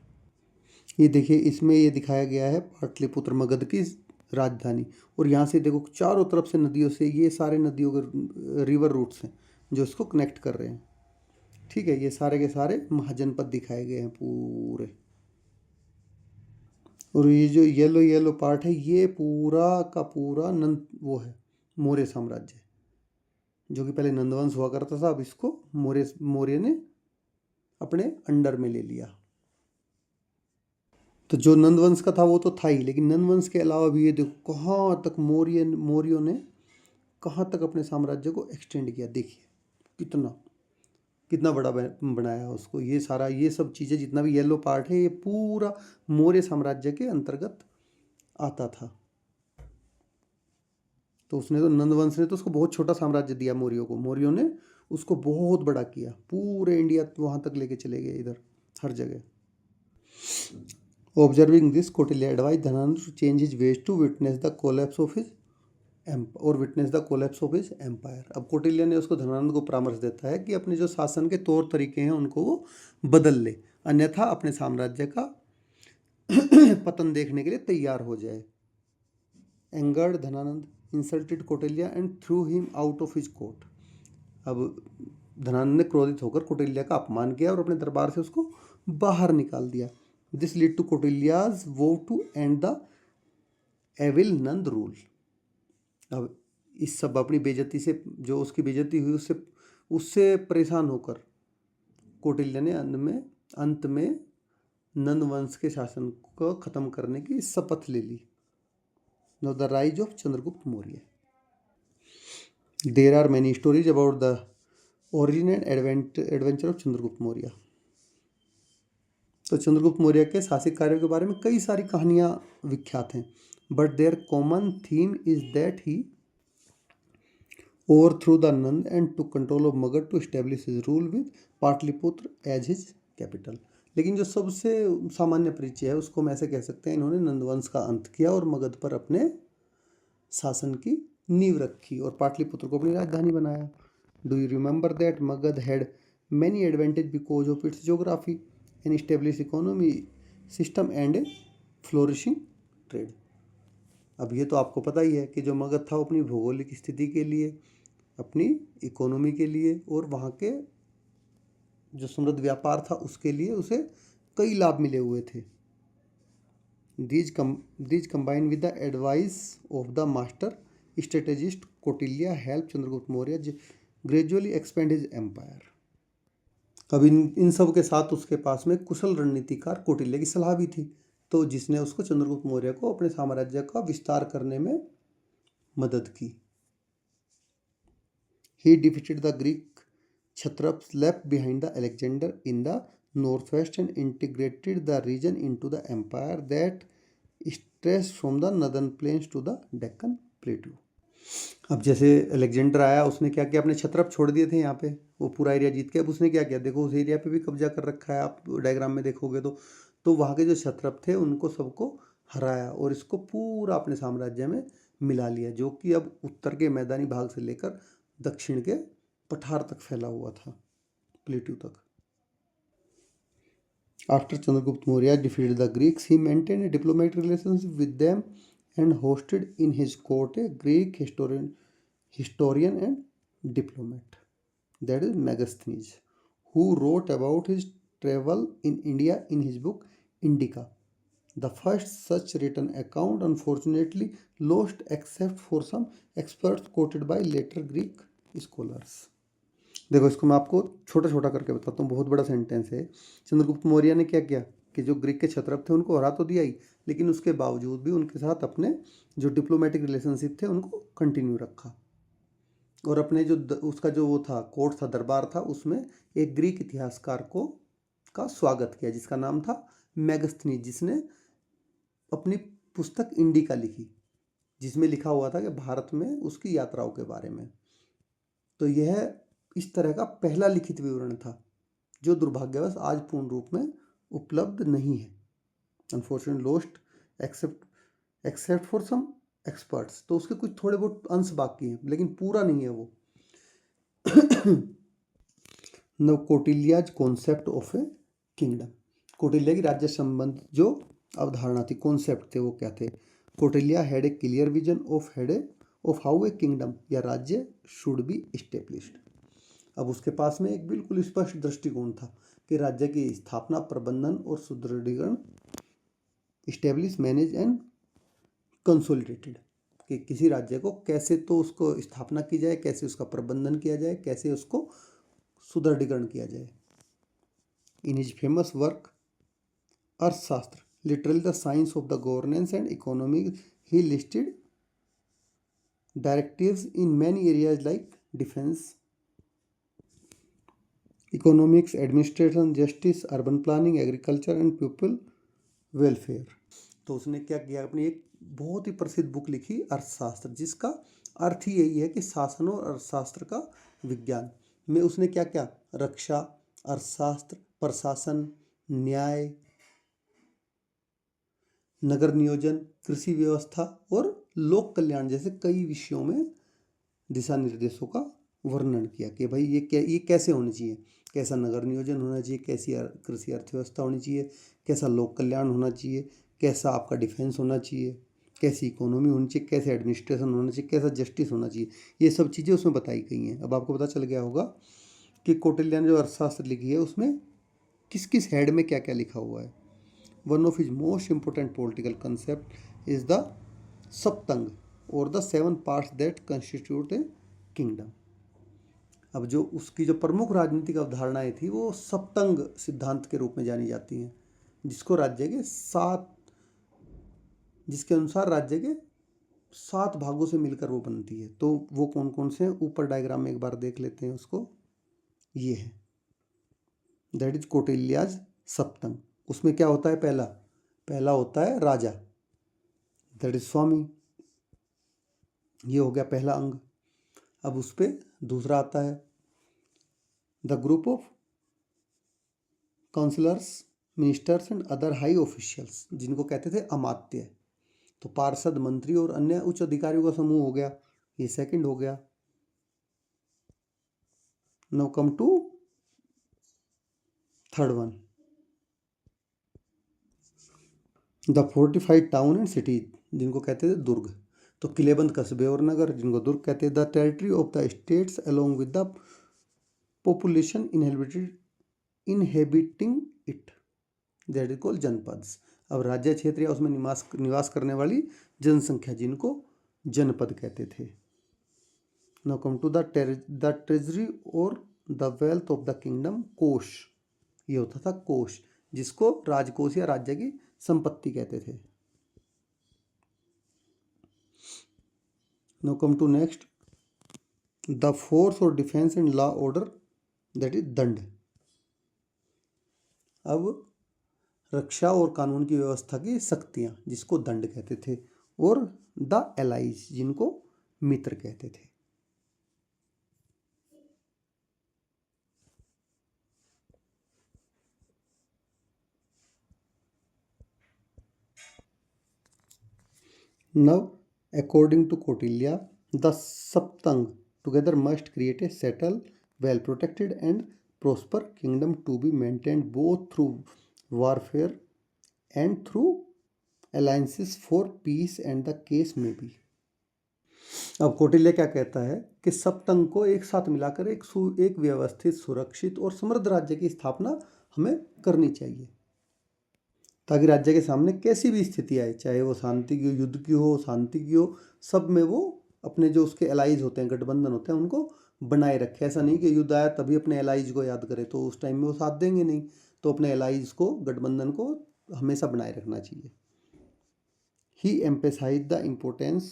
ये देखिए इसमें ये दिखाया गया है पाटलिपुत्र मगध की राजधानी, और यहाँ से देखो चारों तरफ से नदियों से, ये सारे नदियों के रिवर रूट्स हैं जो इसको कनेक्ट कर रहे हैं। ठीक है, ये सारे के सारे महाजनपद दिखाए गए हैं पूरे। और ये जो येलो पार्ट है ये पूरा का पूरा वो है मौर्य साम्राज्य, जो कि पहले नंदवंश हुआ करता था, अब इसको मौर्य ने अपने अंडर में ले लिया। तो जो नंदवंश का था वो तो था ही, लेकिन नंदवंश के अलावा भी ये देखो कहाँ तक मौर्यों ने कहाँ तक अपने साम्राज्य को एक्सटेंड किया। देखिए कितना बड़ा बनाया उसको। ये सब चीज़ें, जितना भी येलो पार्ट है, ये पूरा मौर्य साम्राज्य के अंतर्गत आता था। तो नंदवंश ने तो उसको बहुत छोटा साम्राज्य दिया मौर्यों ने उसको बहुत बड़ा किया, पूरे इंडिया वहाँ तक लेके चले गए, इधर हर जगह। Observing this, Kautilya advised Dhananand to change his ways to witness the collapse of his और witness the collapse of his empire. अब कौटिल्य ने उसको धनानंद को परामर्श देता है कि अपने जो शासन के तौर तरीके हैं उनको वो बदल ले, अन्यथा अपने साम्राज्य का पतन देखने के लिए तैयार हो जाए। Angered Dhanananda insulted Kautilya and threw him out of his court. अब धनानंद ने क्रोधित होकर कौटिल्य का अपमान किया और अपने दरबार से उसको बाहर निकाल दिया। This lead to Kautilya's vow to end the evil Nanda rule. अब इस सब अपनी बेइज्जती से, जो उसकी बेइज्जती हुई उससे परेशान होकर कौटिल्य ने अंत में नंद वंश के शासन को खत्म करने की शपथ ले ली। Now the rise of Chandragupta Maurya. There are many stories about the origin and adventure of Chandragupta Maurya. तो चंद्रगुप्त मौर्य के साहसिक कार्यों के बारे में कई सारी कहानियां विख्यात हैं, but their common theme is that he overthrew the Nand and took control of Magad to establish his rule with Pataliputra as his capital। लेकिन जो सबसे सामान्य परिचय है उसको हम ऐसे कह सकते हैं, इन्होंने नंदवंश का अंत किया और मगध पर अपने शासन की नींव रखी और पाटलिपुत्र को अपनी राजधानी बनाया। Do you remember that Magadh had many advantage because of its geography and establish economy system and A flourishing trade. अब ये तो आपको पता ही है कि जो मगध था वो अपनी भौगोलिक स्थिति के लिए, अपनी इकोनॉमी के लिए और वहाँ के जो समृद्ध व्यापार था उसके लिए उसे कई लाभ मिले हुए थे। These combine with the advice of the master strategist Kautilya help Chandragupta Maurya gradually expand his empire. अब इन सब के साथ उसके पास में कुशल रणनीतिकार कौटिल्य की सलाह भी थी, तो जिसने उसको चंद्रगुप्त मौर्य को अपने साम्राज्य का विस्तार करने में मदद की। He defeated the Greek Kshatraps left behind the Alexander in the northwest and integrated the region into the empire that stretched from the northern plains to the Deccan Plateau। अब जैसे अलेक्जेंडर आया, उसने क्या किया, अपने क्षत्रप छोड़ दिए थे यहाँ पे, वो पूरा एरिया जीत के। अब उसने क्या किया, देखो उस एरिया पे भी कब्जा कर रखा है, आप डायग्राम में देखोगे तो वहाँ के जो क्षत्रप थे उनको सबको हराया और इसको पूरा अपने साम्राज्य में मिला लिया, जो कि अब उत्तर के मैदानी भाग से लेकर दक्षिण के पठार तक फैला हुआ था, प्लेटू तक। After Chandragupta Maurya defeated the Greeks, he maintained diplomatic relations with them and hosted in his court a Greek historian and diplomat, that is Megasthenes, who wrote about his travel in India in his book Indica. The first such written account unfortunately lost except for some experts quoted by later Greek scholars। देखो इसको मैं आपको छोटा छोटा करके बताता हूँ, बहुत बड़ा सेंटेंस है। चंद्रगुप्त मौर्य ने क्या किया कि जो ग्रीक के क्षत्रप थे उनको हरा तो दिया ही, लेकिन उसके बावजूद भी उनके साथ अपने जो डिप्लोमेटिक रिलेशनशिप थे उनको कंटिन्यू रखा और अपने जो उसका जो वो था कोर्ट था, दरबार था, उसमें एक ग्रीक इतिहासकार का स्वागत किया जिसका नाम था मेगास्थनीज, जिसने अपनी पुस्तक इंडिका लिखी जिसमें लिखा हुआ था कि भारत में उसकी यात्राओं के बारे में। तो यह इस तरह का पहला लिखित विवरण था जो दुर्भाग्यवश आज पूर्ण रूप में उपलब्ध नहीं है, unfortunately lost except for some excerpts. तो उसके कुछ थोड़े बहुत अंश बाकी हैं लेकिन पूरा नहीं है वो। No Kautilya's concept of a kingdom. Kautilya की राज्य संबंध जो अवधारणा थी, कॉन्सेप्ट थे, वो क्या थे। Kautilya had a clear vision of how a kingdom या राज्य शुड बी एस्टेब्लिश्ड। अब उसके पास में एक बिल्कुल स्पष्ट दृष्टिकोण था कि राज्य की स्थापना, प्रबंधन और सुदृढ़ीकरण, इस्टेब्लिश, मैनेज एंड कंसोलिडेटेड, कि किसी राज्य को कैसे तो उसको स्थापना की जाए, कैसे उसका प्रबंधन किया जाए, कैसे उसको सुदृढ़ीकरण किया जाए। इन हिज फेमस वर्क अर्थशास्त्र, literally the science of the governance and economy, he listed directives in many areas like defence, economics, administration, justice, urban planning, agriculture and people welfare. तो उसने क्या किया, अपनी एक बहुत ही प्रसिद्ध बुक लिखी अर्थशास्त्र, जिसका अर्थ ही यही है कि शासन और अर्थशास्त्र का विज्ञान में उसने क्या क्या, रक्षा, अर्थशास्त्र, प्रशासन, न्याय, नगर नियोजन, कृषि व्यवस्था और लोक कल्याण जैसे कई विषयों में दिशा निर्देशों का वर्णन किया कि भाई ये कैसे होनी चाहिए, कैसा नगर नियोजन होना चाहिए, कैसी कृषि अर्थव्यवस्था होनी चाहिए, कैसा लोक कल्याण होना चाहिए, कैसा आपका डिफेंस होना चाहिए, कैसी इकोनॉमी होनी चाहिए, कैसे एडमिनिस्ट्रेशन होना चाहिए, कैसा जस्टिस होना चाहिए। ये सब चीज़ें उसमें बताई गई हैं। अब आपको पता चल गया होगा कि कौटिल्य ने जो अर्थशास्त्र लिखी है उसमें किस किस हेड में क्या क्या लिखा हुआ है। One of his most important political concept is the saptanga or the 7 parts that constitute a kingdom. अब जो उसकी जो प्रमुख राजनीतिक अवधारणाएं थी वो सप्तंग सिद्धांत के रूप में जानी जाती हैं, जिसके अनुसार राज्य के 7 भागों से मिलकर वो बनती है। तो वो कौन कौन से हैं, ऊपर डायग्राम में एक बार देख लेते हैं उसको। ये है, दैट इज कौटिल्याज सप्तंग। उसमें क्या होता है, पहला होता है राजा, दैट इज स्वामी। ये हो गया पहला अंग। अब उस पर दूसरा आता है the group of counsellors, ministers and other high officials, जिनको कहते थे अमात्य। तो पार्षद, मंत्री और अन्य उच्च अधिकारियों का समूह हो गया, ये सेकंड हो गया। Now come to third one, the fortified town and cities, जिनको कहते थे दुर्ग। तो किलेबंद कस्बे और नगर, जिनको दुर्ग कहते हैं। The territory of the states along with the population inhabiting it, that is called janapadas. अब राज्य क्षेत्र या उसमें निवास करने वाली जनसंख्या, जिनको जनपद कहते थे। Now come to the treasury or the wealth of the kingdom, kosha. ये होता था कोष, जिसको राजकोष या राज्य की संपत्ति कहते थे। Now come to next, the force or defence and law order, that is danda. अब रक्षा और कानून की व्यवस्था की शक्तियां, जिसको दंड कहते थे। और द एलाइज, जिनको मित्र कहते थे। Now, according to Kautilya, the Saptang together must create a settled, well-protected and prosper kingdom to be maintained both through warfare and through alliances for peace and the case may be। अब कौटिल्य क्या कहता है कि सप्तंग को एक साथ मिलाकर एक व्यवस्थित, सुरक्षित और समृद्ध राज्य की स्थापना हमें करनी चाहिए, ताकि राज्य के सामने कैसी भी स्थिति आए, चाहे वो शांति की हो, युद्ध की हो, शांति की हो, सब में वो अपने जो उसके एलाइज होते हैं, गठबंधन होते हैं, उनको बनाए रखे। ऐसा नहीं कि युद्ध आया तभी अपने एलाइज को याद करे, तो उस टाइम में वो साथ देंगे नहीं। तो अपने एलाइज को, गठबंधन को हमेशा बनाए रखना चाहिए। He emphasize the importance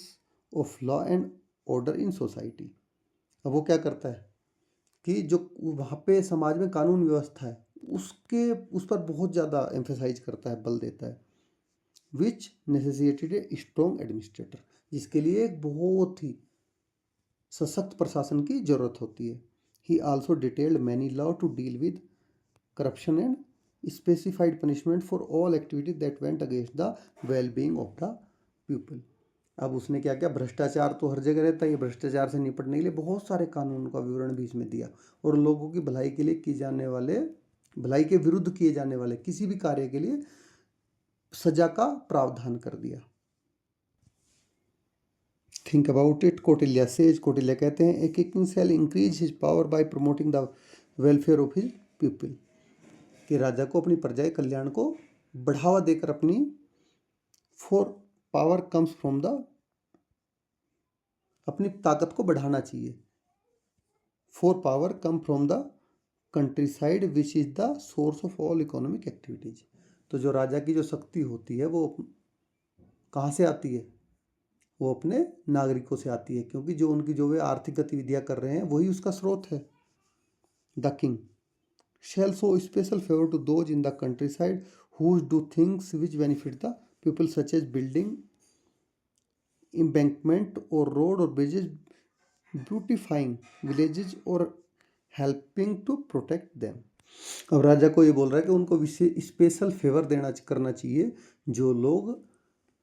of law and order in society. अब वो क्या करता है कि जो वहाँ पे समाज में कानून व्यवस्था है उस पर बहुत ज़्यादा एम्फेसाइज करता है, बल देता है। विच नेसेसिटेड ए स्ट्रॉन्ग एडमिनिस्ट्रेटर, जिसके लिए एक बहुत ही सशक्त प्रशासन की जरूरत होती है। He also detailed many law to deal with corruption and specified punishment for all activities that went against the well being of the people. अब उसने क्या किया, भ्रष्टाचार तो हर जगह रहता है, ये भ्रष्टाचार से निपटने के लिए बहुत सारे कानून का विवरण भी इसमें दिया, और लोगों की भलाई के लिए किए जाने वाले, भलाई के विरुद्ध किए जाने वाले किसी भी कार्य के लिए सजा का प्रावधान कर दिया। Think about it, Kautilya says, Kautilya कहते हैं, a king shall increase his power by promoting the welfare of his people, कि राजा को अपनी प्रजा कल्याण को बढ़ावा देकर अपनी for power comes from the, अपनी ताकत को बढ़ाना चाहिए। For power come from the country side which is the source of all economic activities. तो जो राजा की जो शक्ति होती है वो कहाँ से आती है, वो अपने नागरिकों से आती है, क्योंकि जो वे आर्थिक गतिविधियां कर रहे हैं वही उसका स्रोत है। The king shall show special favor to those in the countryside who do things which benefit the people, such as building embankment or road or bridges, beautifying villages or helping to protect them। अब राजा को ये बोल रहा है कि उनको विशेष special favour करना चाहिए जो लोग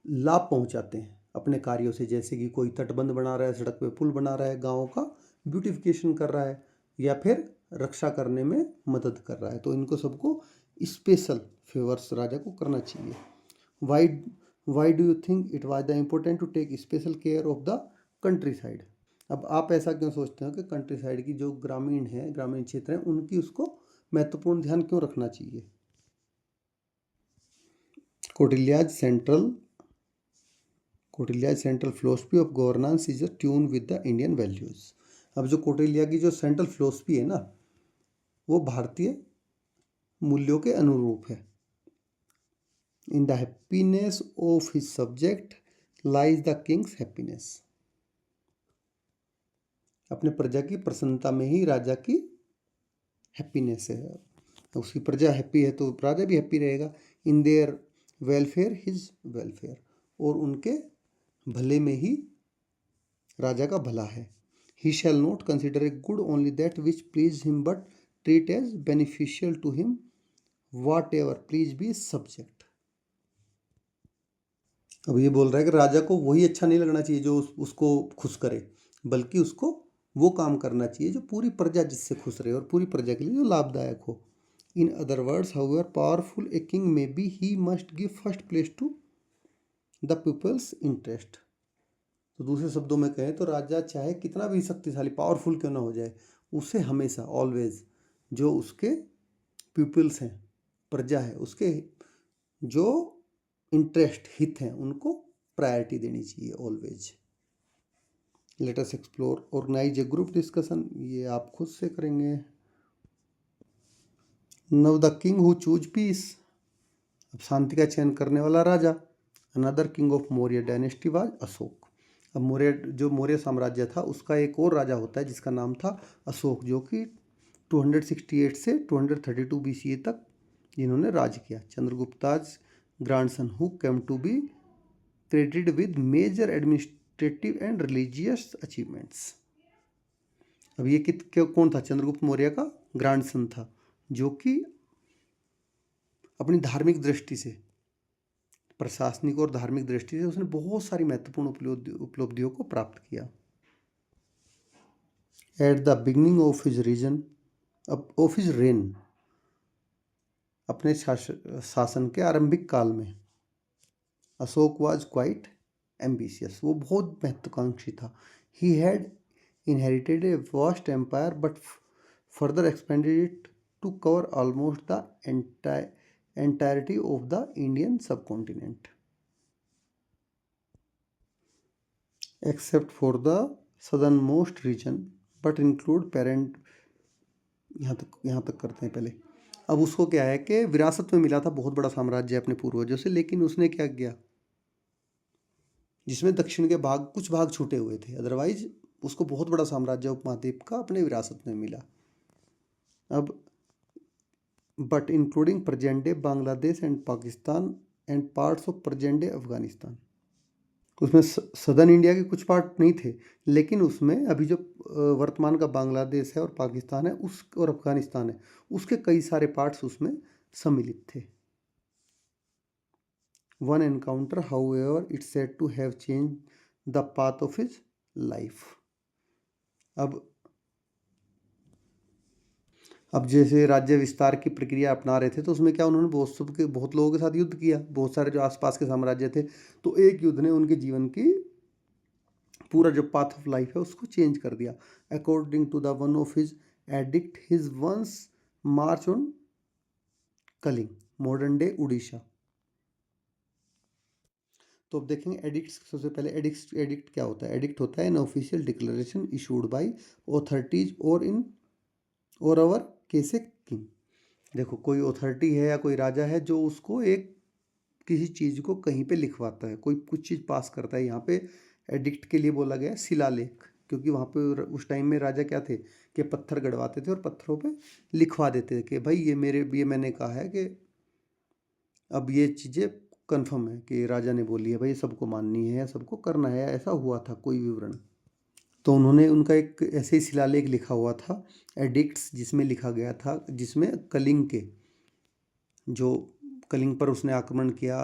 लाभ पहुंचाते हैं अपने कार्यों से, जैसे कि कोई तटबंध बना रहा है, सड़क पे पुल बना रहा है, गाँव का ब्यूटिफिकेशन कर रहा है, या फिर रक्षा करने में मदद कर रहा है। तो इनको सबको स्पेशल फेवर्स राजा को करना चाहिए। Why why do you think it was the important to take special care of the country side? अब आप ऐसा क्यों सोचते हो कि कंट्री साइड की जो ग्रामीण है, ग्रामीण क्षेत्र हैं, उनकी उसको महत्वपूर्ण ध्यान क्यों रखना चाहिए? Kautilya's central philosophy of governance is attuned with the Indian values. अब जो कौटिल्या की जो सेंट्रल फिलोसफी है ना, वो भारतीय मूल्यों के अनुरूप है। In the happiness of his subject lies the Kings happiness. अपने प्रजा की प्रसन्नता में ही राजा की हैप्पीनेस है। उसकी प्रजा हैप्पी है तो राजा भी हैप्पी रहेगा। In their welfare his welfare, और उनके भले में ही राजा का भला है। He shall not consider a good only that which please him, but treat as beneficial to him whatever please be subject. अब ये बोल रहा है कि राजा को वही अच्छा नहीं लगना चाहिए जो उसको खुश करे, बल्कि उसको वो काम करना चाहिए जो पूरी प्रजा जिससे खुश रहे और पूरी प्रजा के लिए जो लाभदायक हो। In other words, however powerful a king may be, he must give first place to the people's interest. तो दूसरे शब्दों में कहें तो राजा चाहे कितना भी शक्तिशाली, पावरफुल क्यों ना हो जाए, उसे हमेशा ऑलवेज जो उसके पीपल्स हैं, प्रजा है, उसके जो इंटरेस्ट, हित हैं, उनको प्रायोरिटी देनी चाहिए always. Let us explore organize a group discussion, ये आप खुद से करेंगे। Now the king who choose peace, अब शांति का चयन करने वाला राजा। Another king of Maurya dynasty was Ashoka. अब मौर्य साम्राज्य था, उसका एक और राजा होता है जिसका नाम था अशोक, जो कि 268 से 232 BCE तक जिन्होंने राज किया। Chandragupta's grandson who came to be credited with major administrative and religious achievements. अब ये कौन था? चंद्रगुप्त मौर्य का ग्रैंडसन था, जो कि अपनी धार्मिक दृष्टि से, प्रशासनिक और धार्मिक दृष्टि से उसने बहुत सारी महत्वपूर्ण उपलब्धियों को प्राप्त किया। At the beginning of his rain, अपने शासन के आरंभिक काल में, अशोक वाज क्वाइट एम्बिशियस, वो बहुत महत्वाकांक्षी था। He had inherited a vast empire but further expanded it to cover almost the entirety of the Indian subcontinent except for the southernmost region but include parent। यहाँ तक करते हैं पहले। अब उसको क्या है कि विरासत में मिला था बहुत बड़ा साम्राज्य अपने पूर्वजों से, लेकिन उसने क्या किया, जिसमें दक्षिण के कुछ भाग छूटे हुए थे, अदरवाइज उसको बहुत बड़ा साम्राज्य उपमहाद्वीप का अपने विरासत में मिला। अब but including present day Bangladesh and Pakistan and parts of present day Afghanistan. उसमें सदर्न इंडिया के कुछ पार्ट नहीं थे, लेकिन उसमें अभी जो वर्तमान का बांग्लादेश है और पाकिस्तान है और अफगानिस्तान है, उसके कई सारे पार्ट्स उसमें सम्मिलित थे। One encounter however it's said to have change the path of his life. अब जैसे राज्य विस्तार की प्रक्रिया अपना रहे थे, तो उसमें क्या उन्होंने बहुत लोगों के साथ युद्ध किया, बहुत सारे जो आसपास के साम्राज्य थे, तो एक युद्ध ने उनके जीवन की पूरा जो पाथ ऑफ लाइफ है उसको चेंज कर दिया। According to the one of his edict, his once march on Kalinga, modern day Orissa. तो अब देखेंगे एडिक्ट। सबसे पहले एडिक्ट क्या होता है? एडिक्ट होता है an official declaration issued by authorities और अवर कैसे किंग। देखो, कोई अथॉरिटी है या कोई राजा है जो उसको किसी चीज़ को कहीं पे लिखवाता है, कोई कुछ चीज़ पास करता है। यहाँ पे एडिक्ट के लिए बोला गया शिलालेख, क्योंकि वहाँ पे उस टाइम में राजा क्या थे कि पत्थर गड़वाते थे और पत्थरों पे लिखवा देते थे कि भाई ये मैंने कहा है कि अब ये चीज़ें कन्फर्म है कि राजा ने बोली है, भाई सबको माननी है, सबको करना है, ऐसा हुआ था कोई विवरण। तो उन्होंने उनका एक ऐसे ही शिलालेख लिखा हुआ था, एडिक्ट्स, जिसमें लिखा गया था, जिसमें कलिंग पर उसने आक्रमण किया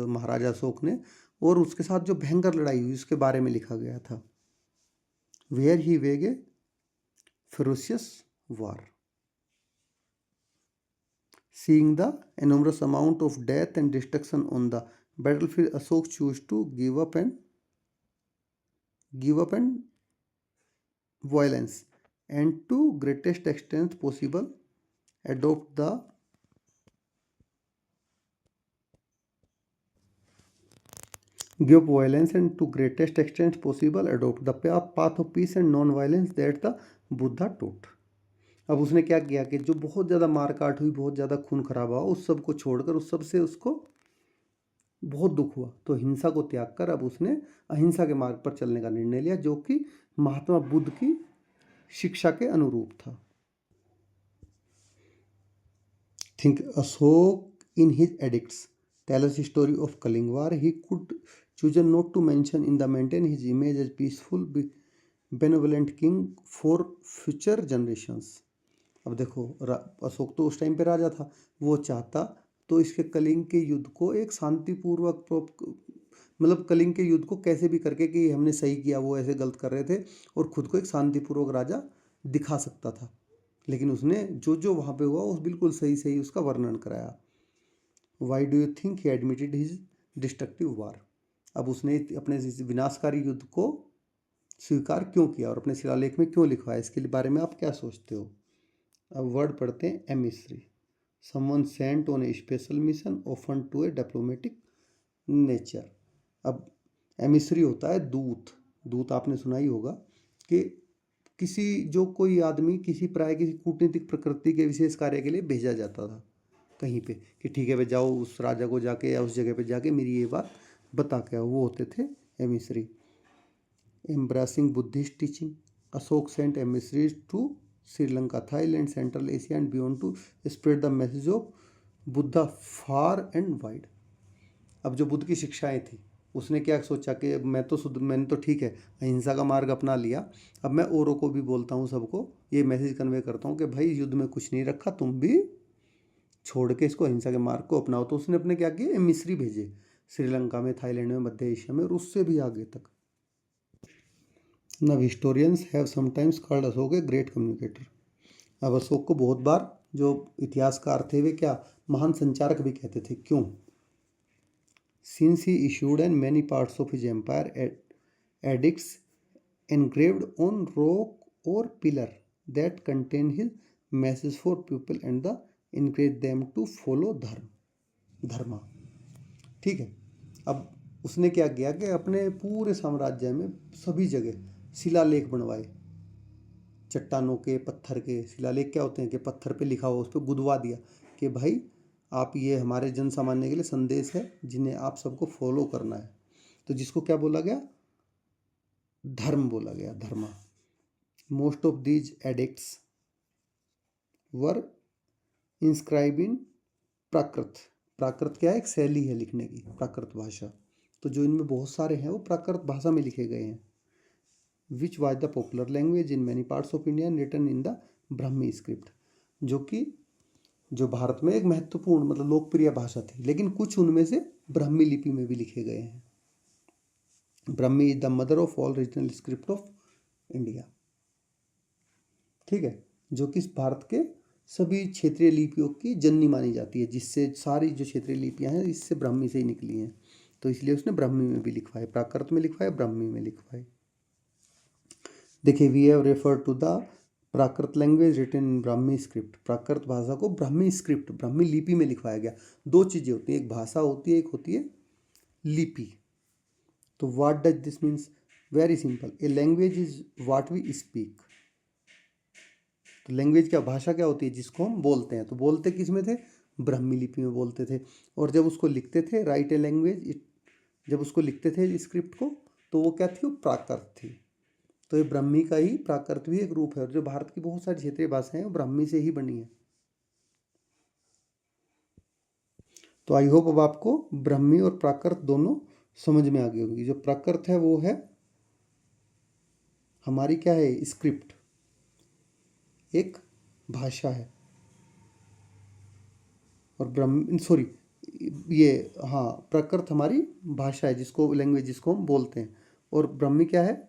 महाराजा अशोक ने, और उसके साथ जो भयंकर लड़ाई हुई उसके बारे में लिखा गया था। वेयर ही वेग a ferocious war, seeing the enormous amount of death and destruction on the battlefield, Ashok chose to give up and violence, and to greatest extent possible adopt the give up violence and to greatest extent possible adopt the path of peace and non-violence that the Buddha taught। अब उसने क्या किया कि जो बहुत ज़्यादा मार काट हुई, बहुत ज़्यादा खून खराबा हुआ, उस सब को छोड़कर, उस सब से उसको बहुत दुख हुआ, तो हिंसा को त्याग कर अब उसने अहिंसा के मार्ग पर चलने का निर्णय लिया, जो कि महात्मा बुद्ध की शिक्षा के अनुरूप था। Think Ashok in his edicts tell us story of Kalinga war, he could choose not to mention in the maintain his image as peaceful benevolent king for future generations. अब देखो, अशोक तो उस टाइम पे राजा था, वो चाहता तो इसके कलिंग के युद्ध को एक शांतिपूर्वक, मतलब कलिंग के युद्ध को कैसे भी करके कि हमने सही किया, वो ऐसे गलत कर रहे थे, और खुद को एक शांतिपूर्वक राजा दिखा सकता था। लेकिन उसने जो जो वहाँ पे हुआ उस बिल्कुल सही सही उसका वर्णन कराया। Why do you think he admitted his destructive war, अब उसने अपने विनाशकारी युद्ध को स्वीकार क्यों किया और अपने शिलालेख में क्यों लिखवाया, इसके बारे में आप क्या सोचते हो। अब वर्ड पढ़ते हैं emissary, someone sent on a special mission often to a diplomatic nature. अब एमिसरी होता है दूत, दूत आपने सुना ही होगा कि किसी जो कोई आदमी किसी किसी कूटनीतिक प्रकृति के विशेष कार्य के लिए भेजा जाता था कहीं पे, कि ठीक है भाई जाओ उस राजा को जाके या उस जगह पे जाके मेरी ये बात बता के आओ, वो होते थे emissary. Embracing Buddhist teaching, Ashok sent emissaries to Sri Lanka, Thailand, central Asia and beyond to spread the message of Buddha far and wide. अब जो बुद्ध की शिक्षाएं थी, उसने क्या सोचा कि मैंने तो ठीक है अहिंसा का मार्ग अपना लिया, अब मैं औरों को भी बोलता हूँ, सबको ये मैसेज कन्वे करता हूँ कि भाई युद्ध में कुछ नहीं रखा, तुम भी छोड़ के इसको अहिंसा के मार्ग को अपनाओ। तो उसने अपने क्या किए, मिस्री भेजे श्रीलंका में, थाईलैंड में, मध्य एशिया में और उससे भी आगे तक। नव historians have sometimes called Ashok a great communicator. अब अशोक को बहुत बार जो इतिहासकार थे वे क्या महान संचारक भी कहते थे, क्यों। Since he issued in many parts of his empire edicts engraved on rock or pillar that contain his message for people and the encourage them to follow धर्मा। ठीक है, अब उसने क्या किया कि अपने पूरे साम्राज्य में सभी जगह शिलालेख बनवाए, चट्टानों के, पत्थर के। शिलालेख क्या होते हैं कि पत्थर पे लिखा हुआ, उस पर गुदवा दिया कि भाई आप ये हमारे जन सामान्य के लिए संदेश है जिन्हें आप सबको फॉलो करना है। तो जिसको क्या बोला गया, धर्म बोला गया, dharma. Most of these edicts were inscribe in Prakrit. Prakrit क्या है, एक शैली है लिखने की, प्राकृत भाषा। तो जो इनमें बहुत सारे हैं वो प्राकृत भाषा में लिखे गए हैं। Which was the popular language in many parts of India written in the Brahmi script, जो कि जो भारत में एक महत्वपूर्ण मतलब लोकप्रिय भाषा थी, लेकिन कुछ उनमें से ब्राह्मी लिपि में भी लिखे गए हैं। Brahmi is the mother of all regional script of India. ठीक है, जो कि भारत के सभी क्षेत्रीय लिपियों की जननी मानी जाती है, जिससे सारी जो क्षेत्रीय लिपियां हैं इससे ब्राह्मी से ही निकली हैं। तो इसलिए उसने ब्राह्मी में भी लिखवाए, प्राकृत में लिखवाए, ब्राह्मी में लिखवाए। देखिए, we have refer to the Prakrit language written in Brahmi script. Prakrit भाषा को ब्राह्मी स्क्रिप्ट, ब्राह्मी लिपि में लिखवाया गया। दो चीज़ें होती हैं, एक भाषा होती है, एक होती है लिपि। तो what does this means, very simple, a language is what we speak. तो लैंग्वेज क्या, भाषा क्या होती है, जिसको हम बोलते हैं। तो बोलते किस में थे, ब्राह्मी लिपि में बोलते थे। और जब उसको लिखते थे, राइट ए लैंग्वेज, जब उसको लिखते थे स्क्रिप्ट को, तो वो क्या थी, वो प्राकृत थी। तो ये ब्राह्मी का ही प्राकृत भी एक रूप है, और जो भारत की बहुत सारी क्षेत्रीय भाषाएं हैं वो ब्राह्मी से ही बनी है। तो आई होप अब आपको ब्राह्मी और प्राकृत दोनों समझ में आ गई होगी। जो प्राकृत है वो है हमारी क्या है, स्क्रिप्ट, एक भाषा है। और ब्राह्मी, सॉरी, ये हाँ, प्रकृत हमारी भाषा है, जिसको लैंग्वेज जिसको हम बोलते हैं, और ब्राह्मी क्या है?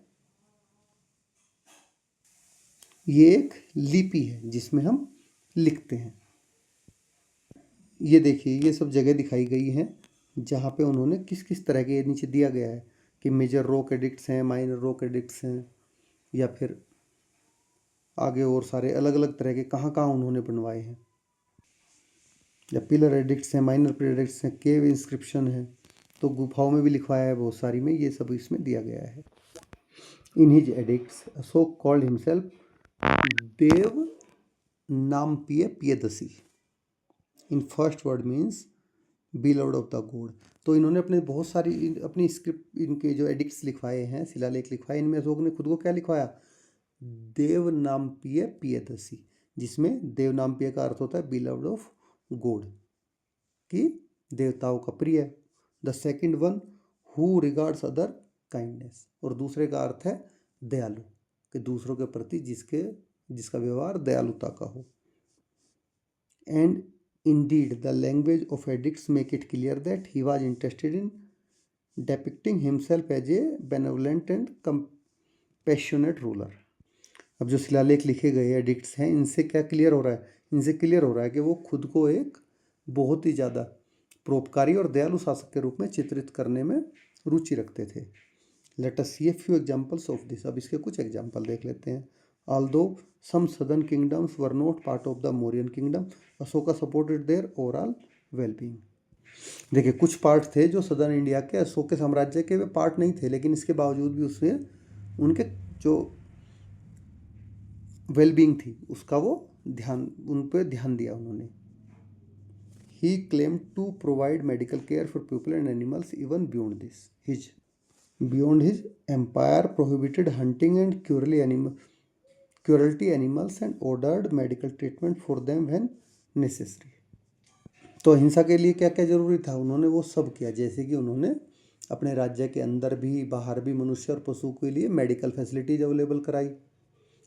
ये एक लिपि है जिसमें हम लिखते हैं। ये देखिए, ये सब जगह दिखाई गई हैं जहाँ पे उन्होंने किस किस तरह के, नीचे दिया गया है कि मेजर रॉक एडिक्ट्स हैं, माइनर रॉक एडिक्ट्स हैं, या फिर आगे और सारे अलग अलग तरह के कहाँ कहाँ उन्होंने बनवाए हैं, या पिलर एडिक्ट्स हैं, माइनर पिलर एडिक्ट्स हैं, केव इंस्क्रिप्शन है, तो गुफाओं में भी लिखवाया है बहुत सारी में, ये सब इसमें दिया गया है। In his edicts Ashoka called himself Devanampriya Priyadasi. In first word means beloved of the god. तो इन्होंने अपने बहुत सारी अपनी स्क्रिप्ट, इनके जो एडिक्ट्स लिखवाए हैं, शिलालेख लिखवाए, इनमें अशोक ने खुद को क्या लिखवाया? देव नामप्रिय प्रियदसी, जिसमें देव नामप्रिय का अर्थ होता है बिलव्ड ऑफ गॉड, कि देवताओं का प्रिय। The second one who regards other kindness, और दूसरे का अर्थ है दयालु, कि दूसरों के प्रति जिसका व्यवहार दयालुता का हो। And indeed the language of edicts make it clear that he was interested in depicting himself as a benevolent and compassionate ruler। अब जो शिलालेख लिखे गए एडिक्ट्स हैं, इनसे क्या क्लियर हो रहा है? इनसे क्लियर हो रहा है कि वो खुद को एक बहुत ही ज़्यादा परोपकारी और दयालु शासक के रूप में चित्रित करने में रुचि रखते थे। Let us see a few examples of this. अब इसके कुछ एग्जाम्पल देख लेते हैं। Although some southern kingdoms were not part of the Mauryan kingdom, Ashoka supported their overall well-being। देखिए, कुछ पार्ट थे जो सदर्न इंडिया के अशोक के साम्राज्य के, वे पार्ट नहीं थे, लेकिन इसके बावजूद भी उसने उनके जो वेलबींग थी उसका वो उन पर ध्यान दिया उन्होंने। He claimed to provide medical care for people and animals even beyond this। Beyond his empire prohibited hunting and cruelty animals and ordered medical treatment for them when necessary। तो हिंसा के लिए क्या क्या जरूरी था, उन्होंने वो सब किया। जैसे कि उन्होंने अपने राज्य के अंदर भी बाहर भी मनुष्य और पशु के लिए मेडिकल फैसिलिटीज अवेलेबल कराई।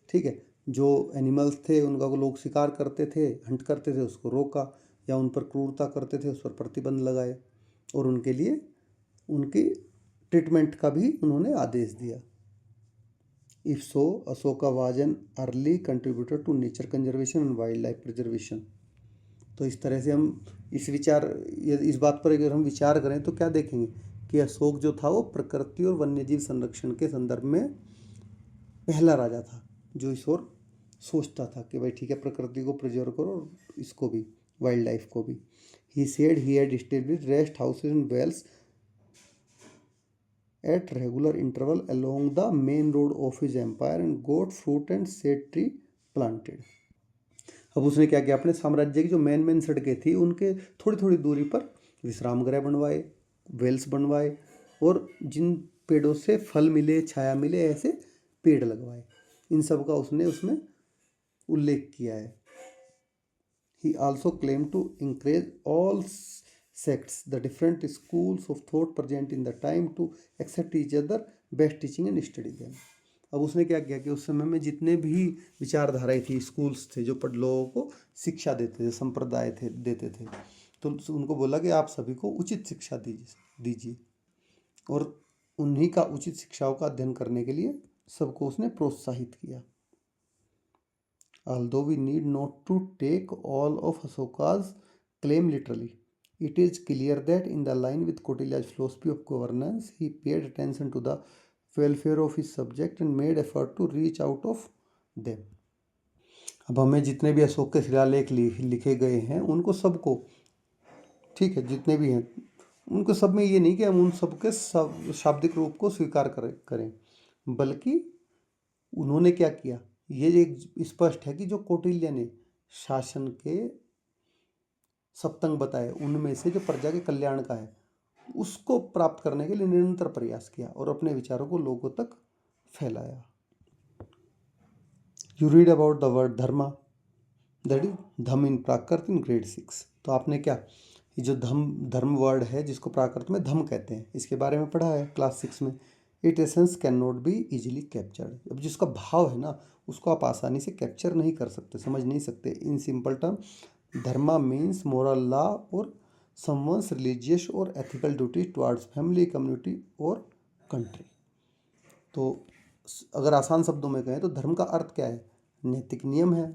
ठीक है, जो एनिमल्स थे उनका वो लोग शिकार करते थे, हंट करते थे, उसको रोका, या उन पर क्रूरता करते थे उस पर प्रतिबंध लगाए, और उनके लिए उनकी ट्रीटमेंट का भी उन्होंने आदेश दिया। If so, Ashoka was an early contributor to nature conservation and wildlife preservation। तो इस तरह से हम इस बात पर अगर हम विचार करें तो क्या देखेंगे कि अशोक जो था वो प्रकृति और वन्यजीव संरक्षण के संदर्भ में पहला राजा था जो इस ओर सोचता था कि भाई ठीक है, प्रकृति को प्रिजर्व करो और इसको भी, वाइल्ड लाइफ को भी। He said he had established rest houses and wells at regular interval along the main road of his empire and got fruit and shade tree planted। अब उसने क्या किया, अपने साम्राज्य की जो मेन सड़कें थी उनके थोड़ी थोड़ी दूरी पर विश्राम गृह बनवाए, वेल्स बनवाए, और जिन पेड़ों से फल मिले, छाया मिले, ऐसे पेड़ लगवाए। इन सब का उसने उसमें उल्लेख किया है। He also claimed to encourage all sects, the different schools of thought present in the time, to accept each other best teaching and study them। अब उसने क्या किया कि उस समय में जितने भी विचारधाराएं थी, स्कूल्स थे जो लोगों को शिक्षा देते थे, संप्रदाय थे देते थे, तो उनको बोला कि आप सभी को उचित शिक्षा दीजिए, और उन्हीं का उचित शिक्षाओं का अध्ययन करने के लिए सबको उसने प्रोत्साहित किया। Although we need not to take all of Ashoka's claim literally, it is clear that in the line with Kautilya's philosophy of governance, he paid attention to the welfare of his subject and made effort to reach out of them। अब हमें जितने भी अशोक के शिलालेख लिखे गए हैं उनको सबको, ठीक है, जितने भी हैं उनको सब में ये नहीं कि हम उन सबके शाब्दिक रूप को स्वीकार करें, बल्कि उन्होंने क्या किया, ये एक स्पष्ट है कि जो कौटिल्य ने शासन के सप्तंग बताए उनमें से जो प्रजा के कल्याण का है उसको प्राप्त करने के लिए निरंतर प्रयास किया और अपने विचारों को लोगों तक फैलाया। You read about the word Dharma, that is धम इन प्राकृत इन ग्रेड 6। तो आपने क्या, ये जो धर्म वर्ड है जिसको प्राकृत में धम कहते हैं, इसके बारे में पढ़ा है क्लास 6 में। It essence can not be easily captured. अब जिसका भाव है ना उसको आप आसानी से कैप्चर नहीं कर सकते, समझ नहीं सकते। In simple term, Dharma means moral law और someone's religious or ethical duty towards family, community और country। तो अगर आसान शब्दों में कहें तो धर्म का अर्थ क्या है? नैतिक नियम है,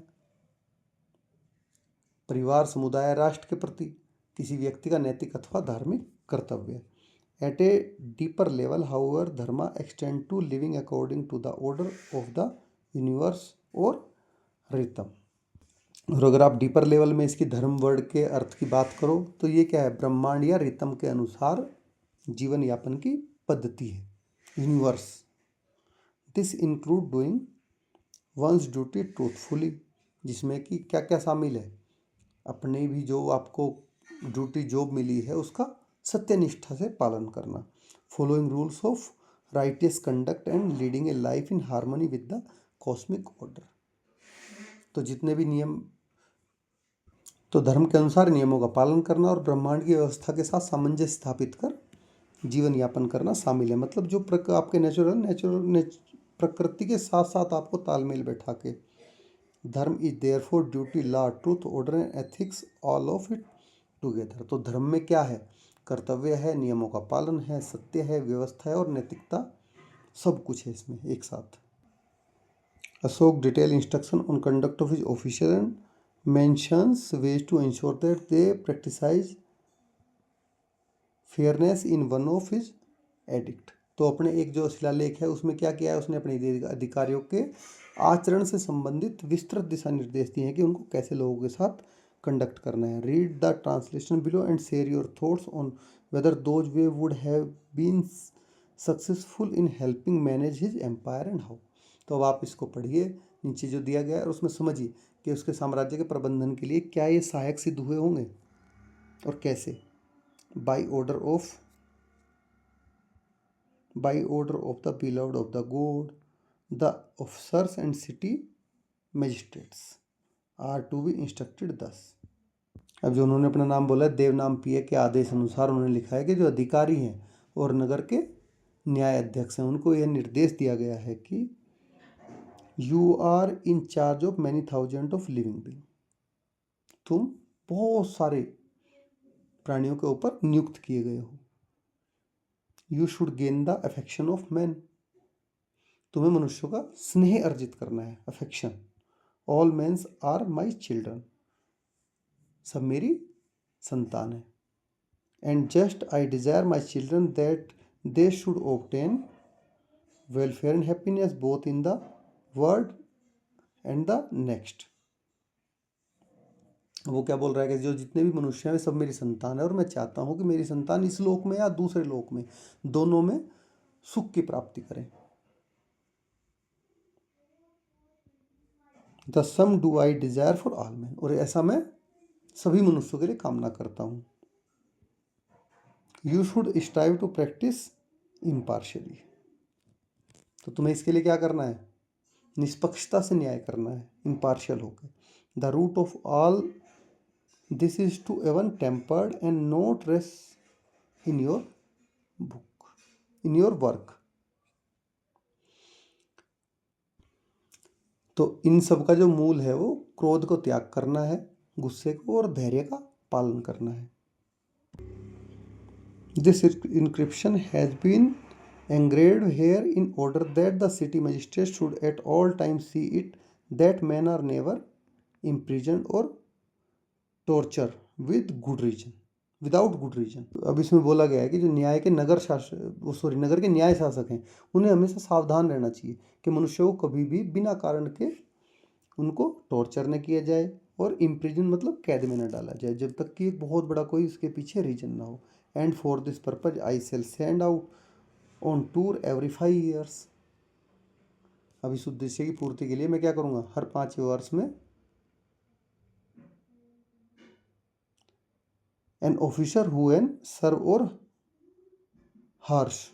परिवार, समुदाय, राष्ट्र के प्रति किसी व्यक्ति का नैतिक अथवा धार्मिक कर्तव्य। At a deeper level however dharma extend to living according to the order of the universe और रितम। और अगर आप डीपर लेवल में इसकी धर्म वर्ड के अर्थ की बात करो तो ये क्या है? ब्रह्मांड या रितम के अनुसार जीवन यापन की पद्धति है, universe. This include doing once duty truthfully, जिसमें कि क्या क्या शामिल है? अपने भी जो आपको ड्यूटी जॉब मिली है उसका सत्यनिष्ठा से पालन करना, following rules of righteous conduct and leading a life in harmony with the cosmic order. तो जितने भी नियम, तो धर्म के अनुसार नियमों का पालन करना और ब्रह्मांड की व्यवस्था के साथ सामंजस्य स्थापित कर जीवन यापन करना शामिल है। मतलब जो आपके नेचुरल प्रकृति के साथ साथ आपको तालमेल बैठा के। धर्म is therefore duty, law, truth, order and ethics, all of it together. तो धर्म में क्या है? कर्तव्य है, नियमों का पालन है, सत्य है, व्यवस्था है और नैतिकता, सब कुछ है इसमें एक साथ। Ashoka detail instruction on conduct of his official and mentions ways to ensure that they practicise fairness in one of his edict. तो अपने एक जो शिलालेख है उसमें क्या किया है उसने? अपने अधिकारियों के आचरण से संबंधित विस्तृत दिशा निर्देश दिए हैं कि उनको कैसे लोगों के साथ कंडक्ट करना है। Read the translation below and share your thoughts on whether those way would have been successful in helping manage his empire and how. तो अब आप इसको पढ़िए, नीचे जो दिया गया है और उसमें समझिए कि उसके साम्राज्य के प्रबंधन के लिए क्या ये सहायक सिद्ध हुए होंगे और कैसे। By order of the beloved of the god, the officers and city magistrates are to be instructed thus. अब जो उन्होंने अपना नाम बोला है, देवनाम पिए के आदेश अनुसार उन्होंने लिखा है कि जो अधिकारी हैं और नगर के न्याय अध्यक्ष हैं उनको यह निर्देश दिया गया है कि you are in charge of many thousand of living being. तुम बहुत सारे प्राणियों के ऊपर नियुक्त किए गए हो। You should gain the affection of man. तुम्हें मनुष्यों का स्नेह अर्जित करना है, affection. All mens are my children. सब मेरी संतान है। And just I desire my children that they should obtain welfare and happiness both in the world and the next. वो क्या बोल रहा है कि जो जितने भी मनुष्य हैं वे सब मेरी संतान है और मैं चाहता हूँ कि मेरी संतान इस लोक में या दूसरे लोक में, दोनों में सुख की प्राप्ति करें। The same do I desire for all man. और ऐसा मैं सभी मनुष्यों के लिए कामना करता हूँ। You should strive to practice impartially. तो तुम्हें इसके लिए क्या करना है? निष्पक्षता से न्याय करना है, इम्पार्शियल होकर। The root of all this is to even tempered and not race in your book, in your work. तो इन सब का जो मूल है वो क्रोध को त्याग करना है, गुस्से को, और धैर्य का पालन करना है। This inscription has been engraved here in order that the city magistrate should at all times see it that men are never imprisoned or tortured with good reason, without good reason। अब इसमें बोला गया है कि जो न्याय के नगर के न्याय शासक हैं उन्हें हमेशा सावधान रहना चाहिए कि मनुष्यों को कभी भी बिना कारण के उनको टॉर्चर न किया जाए और इम्प्रिजन मतलब कैद में न डाला जाए जब तक कि एक बहुत बड़ा कोई इसके पीछे रीजन ना हो। And for this purpose I shall send out on tour every 5 years। अब इस उद्देश्य की पूर्ति के लिए मैं क्या करूँगा? हर 5 वर्ष में an officer who an serve or harsh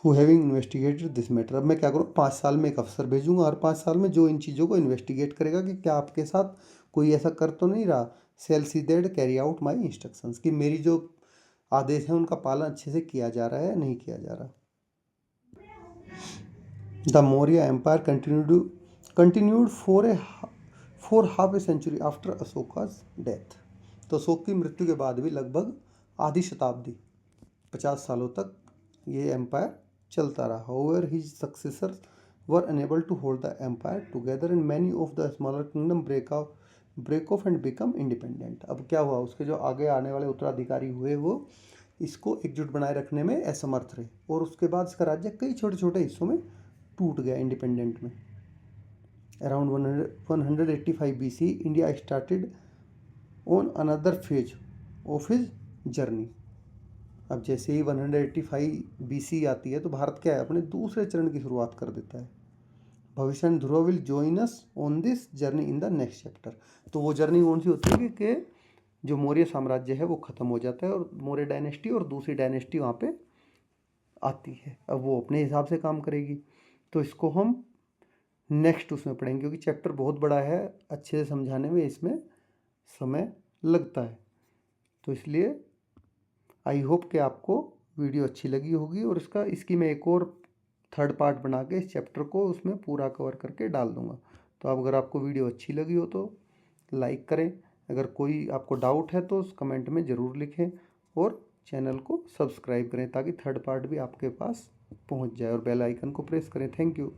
who having investigated this matter. अब मैं क्या करूँ? 5 साल में एक अफसर भेजूंगा और 5 साल में जो इन चीज़ों को इन्वेस्टिगेट करेगा कि क्या आपके साथ कोई ऐसा कर तो नहीं रहा। Shall see that carry out my instructions, कि मेरी जो आदेश है उनका पालन अच्छे से किया जा रहा है या नहीं किया जा रहा। The Maurya empire continued for half a century after Ashoka's death। तो अशोक की मृत्यु के बाद भी लगभग आधी शताब्दी 50 सालों तक ये एम्पायर चलता रहा। However, his successors were unable to hold the empire together and many of the smaller kingdom break off and become independent। अब क्या हुआ, उसके जो आगे आने वाले उत्तराधिकारी हुए वो इसको एकजुट बनाए रखने में असमर्थ रहे और उसके बाद इसका राज्य कई छोटे छोटे हिस्सों में टूट गया इंडिपेंडेंट में। Around 185 BC India started on another phase of his journey. अब जैसे ही 185 BC आती है तो भारत क्या है, अपने दूसरे चरण की शुरुआत कर देता है। भविष्य and Dhruv will join us on this journey in the next chapter. तो वो जर्नी कौन सी होती है कि जो मौर्य साम्राज्य है वो ख़त्म हो जाता है और मौर्य डायनेस्टी और दूसरी डायनेस्टी वहाँ पे आती है। अब वो अपने हिसाब से काम करेगी, तो इसको हम नेक्स्ट उसमें पढ़ेंगे क्योंकि चैप्टर बहुत बड़ा है, अच्छे से समझाने में इसमें समय लगता है। तो इसलिए आई होप कि आपको वीडियो अच्छी लगी होगी और इसकी मैं एक और थर्ड पार्ट बना के इस चैप्टर को उसमें पूरा कवर करके डाल दूँगा। तो अब अगर आपको वीडियो अच्छी लगी हो तो लाइक करें, अगर कोई आपको डाउट है तो कमेंट में ज़रूर लिखें और चैनल को सब्सक्राइब करें ताकि थर्ड पार्ट भी आपके पास पहुंच जाए और बेल आइकन को प्रेस करें। Thank you.